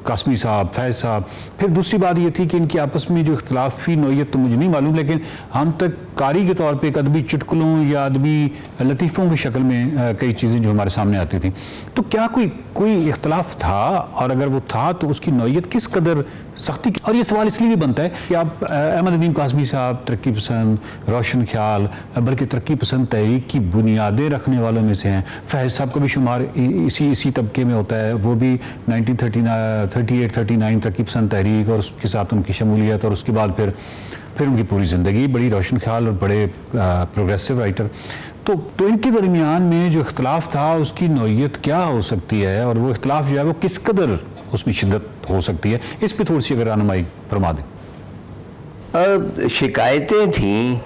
कासमी साहब, फैज़ साहब। फिर दूसरी बात ये थी कि इनकी आपस में जो इख्तलाफी नौयत तो मुझे नहीं मालूम, लेकिन हम तक कारी के तौर पे एक अदबी चुटकुलों या अदबी लतीफ़ों की शक्ल में कई चीज़ें जो हमारे सामने आती थी। तो क्या कोई इख्तलाफ था, और अगर वो था तो उसकी नौयत किस कदर सख्ती की? और ये सवाल इसलिए भी बनता है कि आप अहमद नदीम कासमी साहब तरक्की पसंद, रोशन ख्याल, बल्कि तरक्की पसंद तहरीक की बुनियादें रखने वालों में से हैं। फैज़ साहब का भी शुमार इसी तबके में होता है, वो भी 1938-39 तरक्की पसंद तहरीक और उसके साथ उनकी शमूलियत, और उसके बाद फिर उनकी पूरी ज़िंदगी, बड़ी रोशन ख्याल और बड़े प्रोग्रेसिव राइटर। तो इनके दरमियान में जो इख्तलाफ था उसकी नौयत क्या हो सकती है, और वो इख्तलाफ जो है वो किस कदर उसमें शिद्दत हो सकती है, इस पे थोड़ी सी अगर रहनुमाई फरमा दें। शिकायतें थीं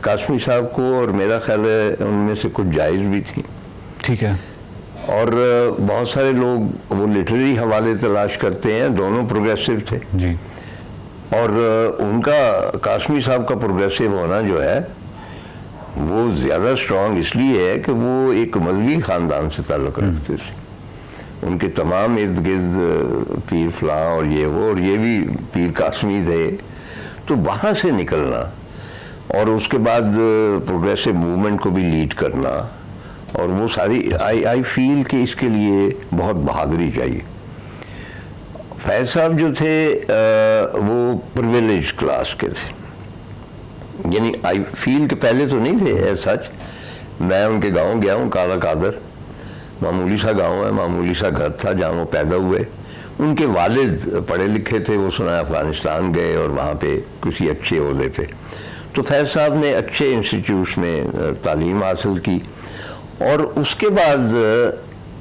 कासमी साहब को, और मेरा ख्याल है उनमें से कुछ जायज़ भी थी। ठीक है। और बहुत सारे लोग वो लिटरेरी हवाले तलाश करते हैं, दोनों प्रोग्रेसिव थे जी। और उनका, कासमी साहब का प्रोग्रेसिव होना जो है वो ज़्यादा स्ट्रॉन्ग इसलिए है कि वो एक मजहबी ख़ानदान से ताल्लुक़ रखते थे। उनके तमाम इर्द गिर्द पीर फलां और ये भी पीर कासमी थे। तो वहाँ से निकलना और उसके बाद प्रोग्रेसिव मूवमेंट को भी लीड करना, और वो सारी आई फील कि इसके लिए बहुत बहादुरी चाहिए। फैज़ साहब जो थे वो प्रिविलेज क्लास के थे, यानी आई फील के पहले तो नहीं थे सच। मैं उनके गांव गया हूँ, काला कादर, मामूली सा गांव है, मामूली सा घर था जहाँ वो पैदा हुए। उनके वालिद पढ़े लिखे थे, वो सुना अफ़गानिस्तान गए और वहाँ पे किसी अच्छे ओहदे पे। तो फैज़ साहब ने अच्छे इंस्टीट्यूट्स में तालीम हासिल की, और उसके बाद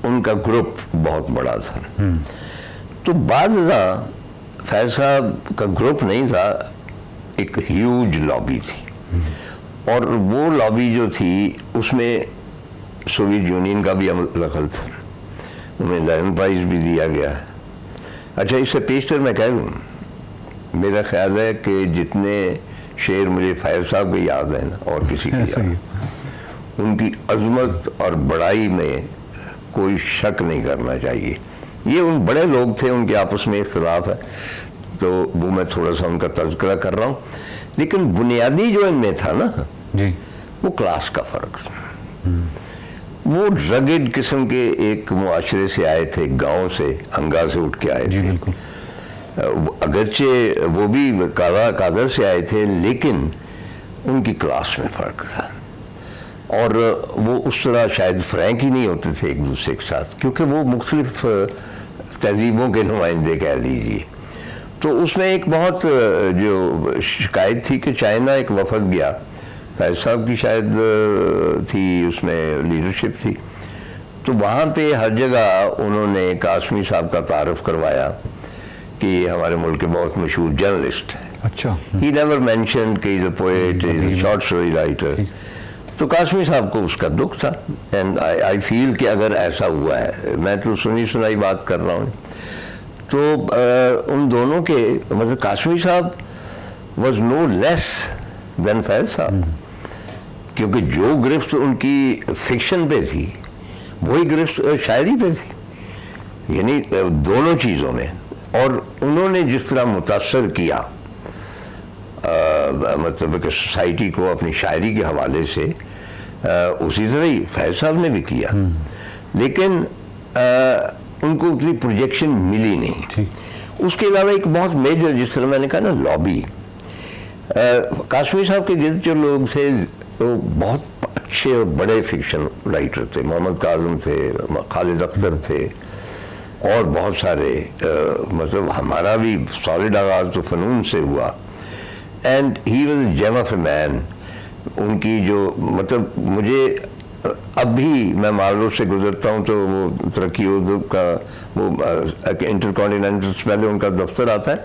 उनका ग्रुप बहुत बड़ा था। तो बाद फैज़ साहब का ग्रुप नहीं था, एक ह्यूज लॉबी थी, और वो लॉबी जो थी उसमें सोवियत यूनियन का भी दखल था, उन्हें लेनिन प्राइज भी दिया गया है। अच्छा, इससे पेशतर मैं कह दूँ, मेरा ख्याल है कि जितने शेर मुझे फैज़ साहब के याद है ना, और किसी की याद, उनकी अज़मत और बड़ाई में कोई शक नहीं करना चाहिए। ये उन बड़े लोग थे, उनके आपस में इख्तिलाफ है, तो वो मैं थोड़ा सा उनका तज़किरा कर रहा हूँ, लेकिन बुनियादी जो इनमें था ना जी, वो क्लास का फ़र्क था। वो रगड किस्म के एक मुआशरे से आए थे, गांव से, अंगा से उठ के आए थे। बिल्कुल। अगरचे वो भी कादर से आए थे, लेकिन उनकी क्लास में फ़र्क था, और वो उस तरह शायद फ्रैंक ही नहीं होते थे एक दूसरे के साथ, क्योंकि वो मुख्तलिफ तहजीबों के नुमाइंदे कह लीजिए। तो उसमें एक बहुत जो शिकायत थी कि चाइना एक वफद गया, फैज़ साहब की शायद थी उसमें लीडरशिप थी, तो वहाँ पे हर जगह उन्होंने कासमी साहब का तारफ़ करवाया कि ये हमारे मुल्क के बहुत मशहूर जर्नलिस्ट हैं। अच्छा। ही नेवर मेंशन्ड कि is a poet, is a short story writer. तो कासमी साहब को उसका दुख था, एंड आई फील कि अगर ऐसा हुआ है, मैं तो सुनी सुनाई बात कर रहा हूँ, तो उन दोनों के, मतलब कासमी साहब वॉज नो लेस देन फैज़ साहब, क्योंकि जो गिरफ्त उनकी फिक्शन पे थी वही गिरफ्त शायरी पे थी, यानी दोनों चीज़ों में। और उन्होंने जिस तरह मुतासर किया मतलब कि सोसाइटी को अपनी शायरी के हवाले से, उसी तरह ही फैज़ साहब ने भी किया, लेकिन उनको उतनी प्रोजेक्शन मिली नहीं। उसके अलावा एक बहुत मेजर, जिस तरह मैंने कहा ना, लॉबी, कासमी साहब के गिर्द जो लोग थे वो बहुत अच्छे और बड़े फिक्शन राइटर थे। मोहम्मद काज़म थे, खालिद अख्तर थे, और बहुत सारे, मतलब हमारा भी सॉलिड आगाज़ तो फ़नून से हुआ, and he was a gem of a man. उनकी जो, मतलब मुझे अब भी मैं माल रोड से गुजरता हूँ तो वो तरक्की उर्दू का वो इंटरकॉन्टिनेंटल से पहले उनका दफ्तर आता है,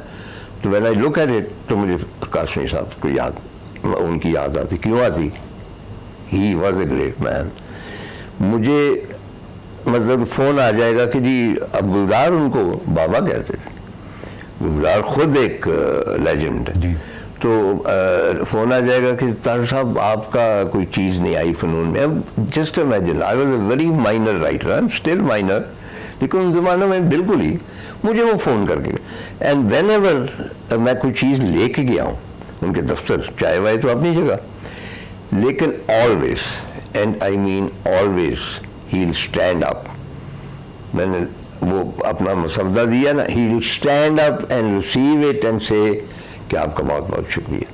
तो when I look at it तो मुझे कासमी साहब को याद, उनकी याद आती। क्यों आती? He was a great man. मुझे मतलब फ़ोन आ जाएगा कि जी अब गुलजार उनको बाबा कहते थे, गुलजार खुद एक लेजेंड है, तो फ़ोन आ जाएगा कि तार साहब आपका कोई चीज़ नहीं आई फ़नून में। अब just imagine, I was a very minor writer, I am still minor, लेकिन उस ज़माने में बिल्कुल ही मुझे वो फ़ोन करके, एंड वेन एवर मैं कोई चीज़ लेके गया हूँ उनके दफ्तर, चाय वाय तो अपनी जगह, लेकिन always, and I mean always, he will stand up. मैंने वो अपना मसवदा दिया ना, he will stand up and receive it and से कि आपका बहुत बहुत शुक्रिया।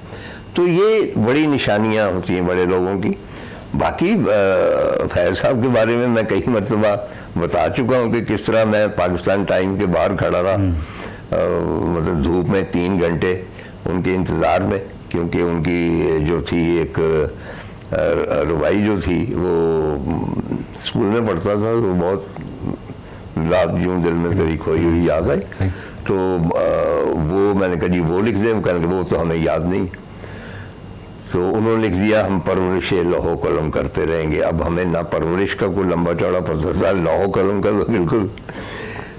तो ये बड़ी निशानियाँ होती हैं बड़े लोगों की। बाकी फैज़ साहब के बारे में मैं कई मरतबा बता चुका हूँ कि किस तरह मैं पाकिस्तान टाइम के बाहर खड़ा रहा, मतलब धूप में 3 घंटे उनके इंतज़ार में, क्योंकि उनकी जो थी एक रुबाई जो थी, वो स्कूल में पढ़ता था, तो बहुत रात यूं दिल में तेरी खोई हुई याद आई, तो वो मैंने कहा जी वो लिख दें, कहने वो तो हमें याद नहीं, तो उन्होंने लिख दिया हम परवरिश लौहो कलम करते रहेंगे। अब हमें ना परवरिश का कोई लंबा चौड़ा पता था, लौहो कलम का तो बिल्कुल,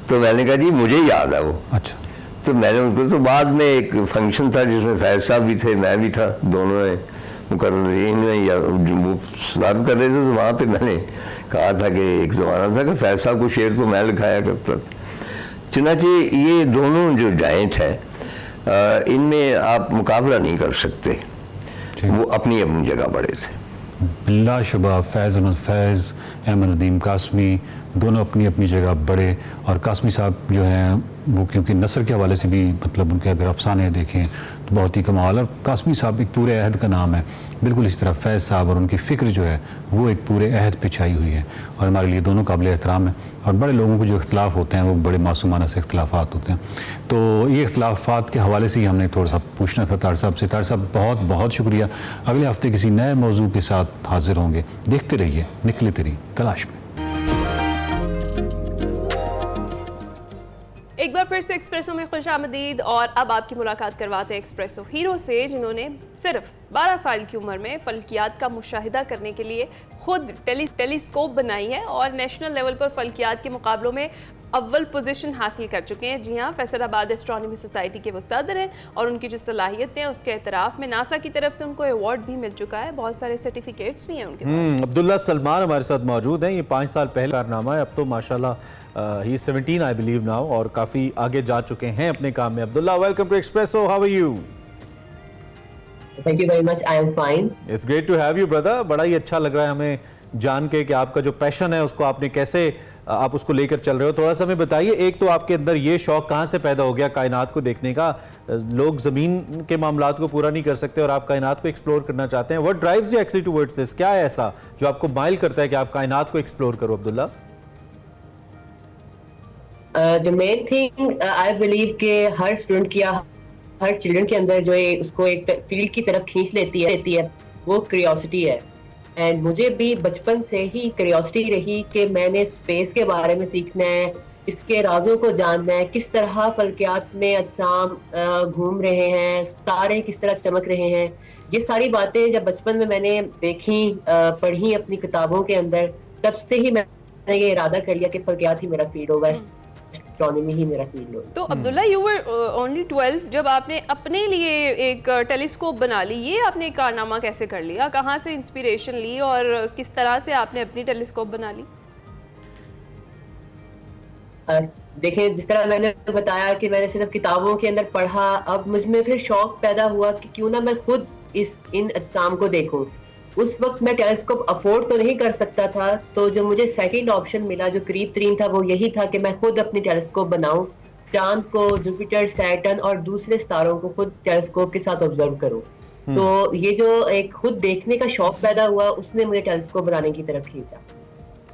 तो मैंने कहा जी मुझे याद है वो। अच्छा। तो मैंने उनको, तो बाद में एक फंक्शन था जिसमें फैज़ साहब भी थे, मैं भी था, दोनों ने मुकर्रीन में या वो सदारत कर रहे थे, तो वहाँ पे मैंने कहा था कि एक ज़माना था कि फैज़ साहब को शेर तो मैं लिखाया करता था। चुनांचे ये दोनों जो जायंट हैं, इनमें आप मुकाबला नहीं कर सकते, वो अपनी अपनी जगह बड़े थे। बिलाशुबा फैज़ अहमद फैज़, अहमद नदीम कासमी, दोनों अपनी अपनी जगह बड़े, और कासमी साहब जो हैं वो क्योंकि नसर के हवाले से भी, मतलब उनके अगर अफसाने देखें तो बहुत ही कमाल, और कासमी साहब एक पूरे अहद का नाम है, बिल्कुल इस तरह फैज़ साहब और उनकी फ़िक्र जो है वो एक पूरे अहद पे छाई हुई है, और हमारे लिए दोनों काबिल एहतराम है। और बड़े लोगों को जो इख्तलाफ होते हैं वो बड़े मासूमाना से इख्तलाफात होते हैं, तो ये इख्तलाफात के हवाले से ही हमने थोड़ा सा पूछना था तार साहब से। तार साहब बहुत बहुत शुक्रिया, अगले हफ्ते किसी नए मौजू के साथ हाजिर होंगे। देखते रहिए निकले तेरी तलाश में। एक बार फिर से एक्सप्रेसो में खुशामदीद, और अब आपकी मुलाकात करवाते हैं एक्सप्रेसो हीरो से, जिन्होंने सिर्फ 12 साल की उम्र में फल्कियात का मुशाहिदा करने के लिए खुद टेलीस्कोप बनाई है और नेशनल लेवल पर फल्कियात के मुकाबलों में अव्वल पोजीशन हासिल कर चुके हैं। जी हाँ, फैसलाबाद एस्ट्रोनॉमी सोसाइटी के वो सदर हैं, और उनकी जो सलाहियतें हैं उसके एतराफ़ में नासा की तरफ से उनको अवार्ड भी मिल चुका है, बहुत सारे सर्टिफिकेट्स भी हैं उनके पास। अब्दुल्ला सलमान हमारे साथ मौजूद हैं। ये 5 साल पहले कारनामा है, अब तो माशाल्लाह ही 17 आई बिलीव नाउ, और काफ़ी आगे जा चुके हैं अपने काम में। Abdullah, welcome to Expresso, how are you? Thank you very much. I am fine. It's great to have you, brother. बड़ा ही अच्छा लग रहा है हमें जान के कि आपका जो पैशन है उसको आपने कैसे आप उसको लेकर चल रहे हो। थोड़ा सा हमें बताइए, एक तो आपके अंदर ये शौक कहाँ से पैदा हो गया कायनात को देखने का? लोग ज़मीन के मामलात को पूरा नहीं कर सकते और आप कायनात को एक्सप्लोर करना चाहते हैं। What drives you actually towards this? क्या है ऐसा जो आपको माइल करता है कि आप कायनात को एक्सप्लोर करो, Abdullah? The main thing I believe कि हर स्टूडेंट की या हर चिल्ड्रन के अंदर जो है उसको एक फील्ड की तरफ खींच लेती है वो क्यूरियोसिटी है। एंड मुझे भी बचपन से ही क्यूरियोसिटी रही कि मैंने स्पेस के बारे में सीखना है, इसके राजों को जानना है, किस तरह फल्कियात में अजसाम घूम रहे हैं, तारे किस तरह चमक रहे हैं। ये सारी बातें जब बचपन में मैंने देखी, पढ़ी अपनी किताबों के अंदर, तब से ही मैंने ये इरादा कर लिया कि फल्कियात ही मेरा फील्ड होगा, एस्ट्रोनॉमी ही मेरा फील्ड होगा। तो अब्दुल्ला, यू वर ओनली 12 जब आपने अपने लिए एक टेलीस्कोप बना ली, ये आपने कारनामा कैसे कर लिया? कहाँ से इंस्पिरेशन ली और किस तरह से आपने अपनी टेलीस्कोप बना ली? देखिए, जिस तरह मैंने बताया कि मैंने सिर्फ किताबों के अंदर पढ़ा, अब मुझ में फिर शौक पैदा हुआ कि क्यों ना मैं खुद इन अजसाम को देखूं। उस वक्त मैं टेलीस्कोप अफोर्ड तो नहीं कर सकता था, तो जो मुझे सेकंड ऑप्शन मिला जो करीब तरीन था वो यही था कि मैं खुद अपनी टेलीस्कोप बनाऊं, चांद को, जुपिटर, सैटर्न और दूसरे सितारों को खुद टेलीस्कोप के साथ ऑब्जर्व करूं। तो ये जो एक खुद देखने का शौक पैदा हुआ, उसने मुझे टेलीस्कोप बनाने की तरफ खींचा।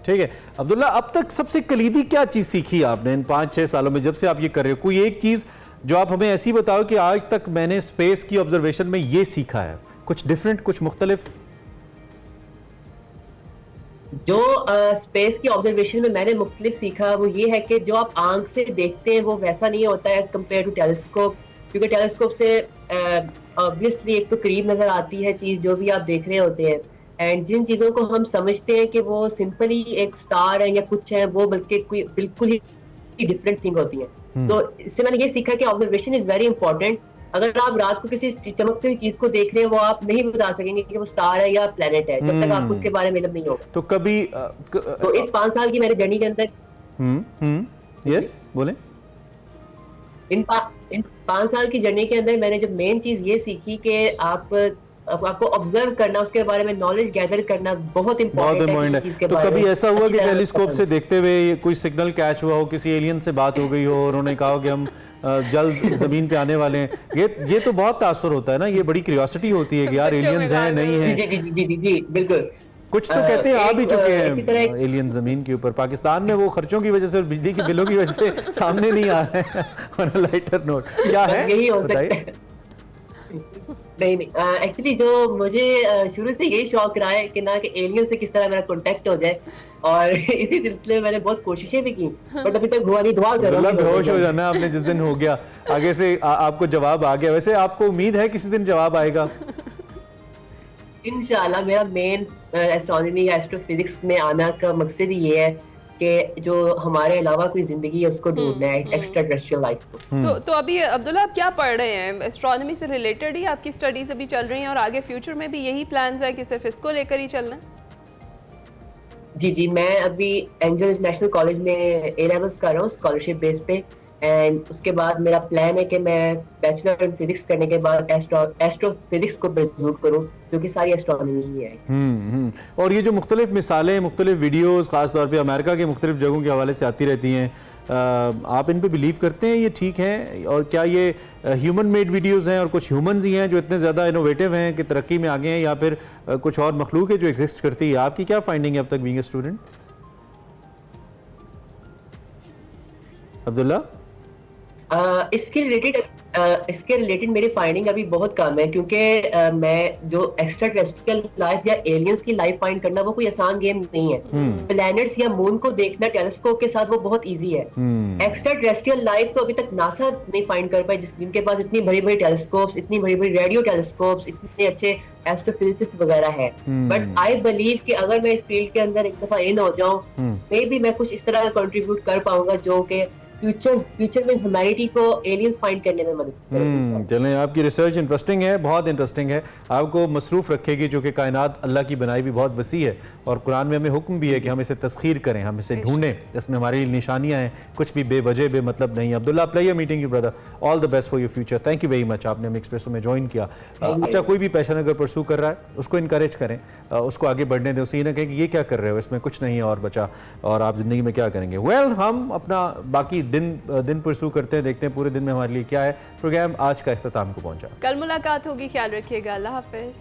ठीक है अब्दुल्ला, अब तक सबसे कलीदी क्या चीज़ सीखी आपने इन 5-6 सालों में जब से आप ये कर रहे हो? कोई एक चीज़ जो आप हमें ऐसी बताओ कि आज तक मैंने स्पेस की ऑब्जर्वेशन में ये सीखा है, कुछ डिफरेंट, कुछ मुख्तलिफ। जो स्पेस की ऑब्जर्वेशन में मैंने मुख्तलिफ सीखा वो ये है कि जो आप आंख से देखते हैं वो वैसा नहीं होता है एज कम्पेयर टू टेलीस्कोप, क्योंकि टेलीस्कोप से ऑब्वियसली एक तो करीब नजर आती है चीज जो भी आप देख रहे होते हैं, एंड जिन चीजों को हम समझते हैं कि वो सिंपली एक स्टार है या कुछ है, वो बल्कि कोई बिल्कुल ही डिफरेंट थिंग होती है। तो इससे मैंने ये सीखा कि ऑब्जर्वेशन इज वेरी इंपॉर्टेंट। अगर आप रात को किसी चमकती हुई चीज को देख रहे हैं, वो आप नहीं बता सकेंगे कि वो स्टार है या प्लेनेट है जब तक आपको उसके बारे में इल्म नहीं होगा। तो कभी तो इस 5 साल की मेरे जर्नी के अंदर यस बोले, इन 5 साल की जर्नी के अंदर मैंने जब मेन चीज ये सीखी कि आपको ऑब्जर्व करना, उसके बारे में नॉलेज गैदर करना बहुत इंपॉर्टेंट है। तो कभी ऐसा हुआ कि टेलीस्कोप से देखते हुए कोई सिग्नल कैच हुआ हो, किसी एलियन से बात हो गई हो और उन्होंने कहा कि हम जल्द जमीन पे आने वाले हैं? ये तो बहुत तासुर होता है ना, ये बड़ी क्यूरियोसिटी होती है कि यार एलियंस हैं नहीं है। जी बिल्कुल। कुछ तो कहते हैं आ भी चुके हैं एलियन जमीन के ऊपर। पाकिस्तान में वो खर्चों की वजह से और बिजली के बिलों की वजह से सामने नहीं आ रहे हैं। ऑन अ लाइटर नोट, क्या है यही हो सकता है। नहीं एक्चुअली जो मुझे शुरू से यही शौक रहा है कि ना कि एलियन से किस तरह मेरा कांटेक्ट हो जाए, और इसी सिलसिले में मैंने बहुत कोशिशें भी की, बट अभी तक हुआ नहीं। दुआ कर रहा हूं बेहोश हो जाना आपने जिस दिन हो गया, आगे से आपको जवाब आ गया। वैसे आपको उम्मीद है किसी दिन जवाब आएगा? इंशाल्लाह। मेरा मेन एस्ट्रोनॉमी या एस्ट्रोफिजिक्स में आना का मकसद ही ये है कि जो हमारे अलावा कोई जिंदगी है उसको ढूंढना है, एक्स्ट्रा टेरेस्ट्रियल लाइफ को। तो अभी अब्दुल्ला आप क्या पढ़ रहे हैं? एस्ट्रोनॉमी से रिलेटेड ही आपकी स्टडीज अभी चल रही हैं और आगे फ्यूचर में भी यही प्लान्स है कि सिर्फ इसको लेकर ही चलना है? जी मैं अभी एंजल इंटरनेशनल कॉलेज में ए लेवल्स कर रहा हूँ स्कॉलरशिप बेस पे, एंड उसके बाद मेरा प्लान है कि मैं बैचलर इन फिजिक्स करने के बाद एस्ट्रोफिजिक्स को परस्यू करूँ, जो कि सारी एस्ट्रोनॉमी ही है। और ये जो मुख्तलिफ मिसालें, मुख्तलिफ वीडियोस खासतौर पे अमेरिका के मुख्तलिफ जगहों के हवाले से आती रहती हैं, आप इन पे बिलीव करते हैं ये ठीक है? और क्या ये ह्यूमन मेड वीडियोस हैं और कुछ ह्यूमंस ही हैं जो इतने ज़्यादा इनोवेटिव हैं कि तरक्की में आगे हैं, या फिर कुछ और मखलूक है जो एग्जिस्ट करती है? आपकी क्या फाइंडिंग है अब तक बीइंग अ स्टूडेंट? अब्दुल्ला, इसके रिलेटेड मेरी फाइंडिंग अभी बहुत कम है, क्योंकि मैं जो एक्स्ट्रा टेरेस्ट्रियल लाइफ या एलियंस की लाइफ फाइंड करना वो कोई आसान गेम नहीं है। प्लैनेट्स या मून को देखना टेलीस्कोप के साथ वो बहुत इजी है। एक्स्ट्रा टेरेस्ट्रियल लाइफ तो अभी तक नासा नहीं फाइंड कर पाई, जिनके पास इतनी बड़ी बड़ी टेलीस्कोप्स, इतनी बड़ी बड़ी रेडियो टेलीस्कोप्स, इतने अच्छे एस्ट्रोफिजिसिस्ट वगैरह है। बट आई बिलीव कि अगर मैं इस फील्ड के अंदर एक दफा इन हो जाऊं, मे बी मैं कुछ इस तरह का कंट्रीब्यूट कर पाऊंगा जो कि फ्यूचर में ह्यूमैनिटी को एलियंस फाइंड करने में मदद करेगी। चलें, आपकी रिसर्च इंटरेस्टिंग है, बहुत इंटरेस्टिंग है, आपको मसरूफ रखेगी, जो कि कायनात अल्लाह की बनाई हुई बहुत वसी है और कुरान में हमें हुक्म भी है कि हम इसे तस्खीर करें, हम इसे ढूंढें, जिसमें हमारी निशानियां हैं, कुछ भी बेवजह बेमतलब नहीं। Abdullah, player meeting you brother, all the best for your future. Thank you very much, आपने हमें एक्सप्रेसो में ज्वाइन किया। अच्छा, कोई भी पैशन अगर परस्यू कर रहा है उसको इनकरेज करें, उसको आगे बढ़ने दें, उसे ये ना कहें कि ये क्या कर रहे हो, इसमें कुछ नहीं है और बचा, और आप जिंदगी में क्या करेंगे। वेल, हम अपना बाकी दिन परस्यू करते हैं, देखते हैं पूरे दिन में हमारे लिए क्या है। प्रोग्राम आज का इख्तिताम को पहुंचा। कल मुलाकात होगी, ख्याल रखिएगा, अल्लाह हाफिज।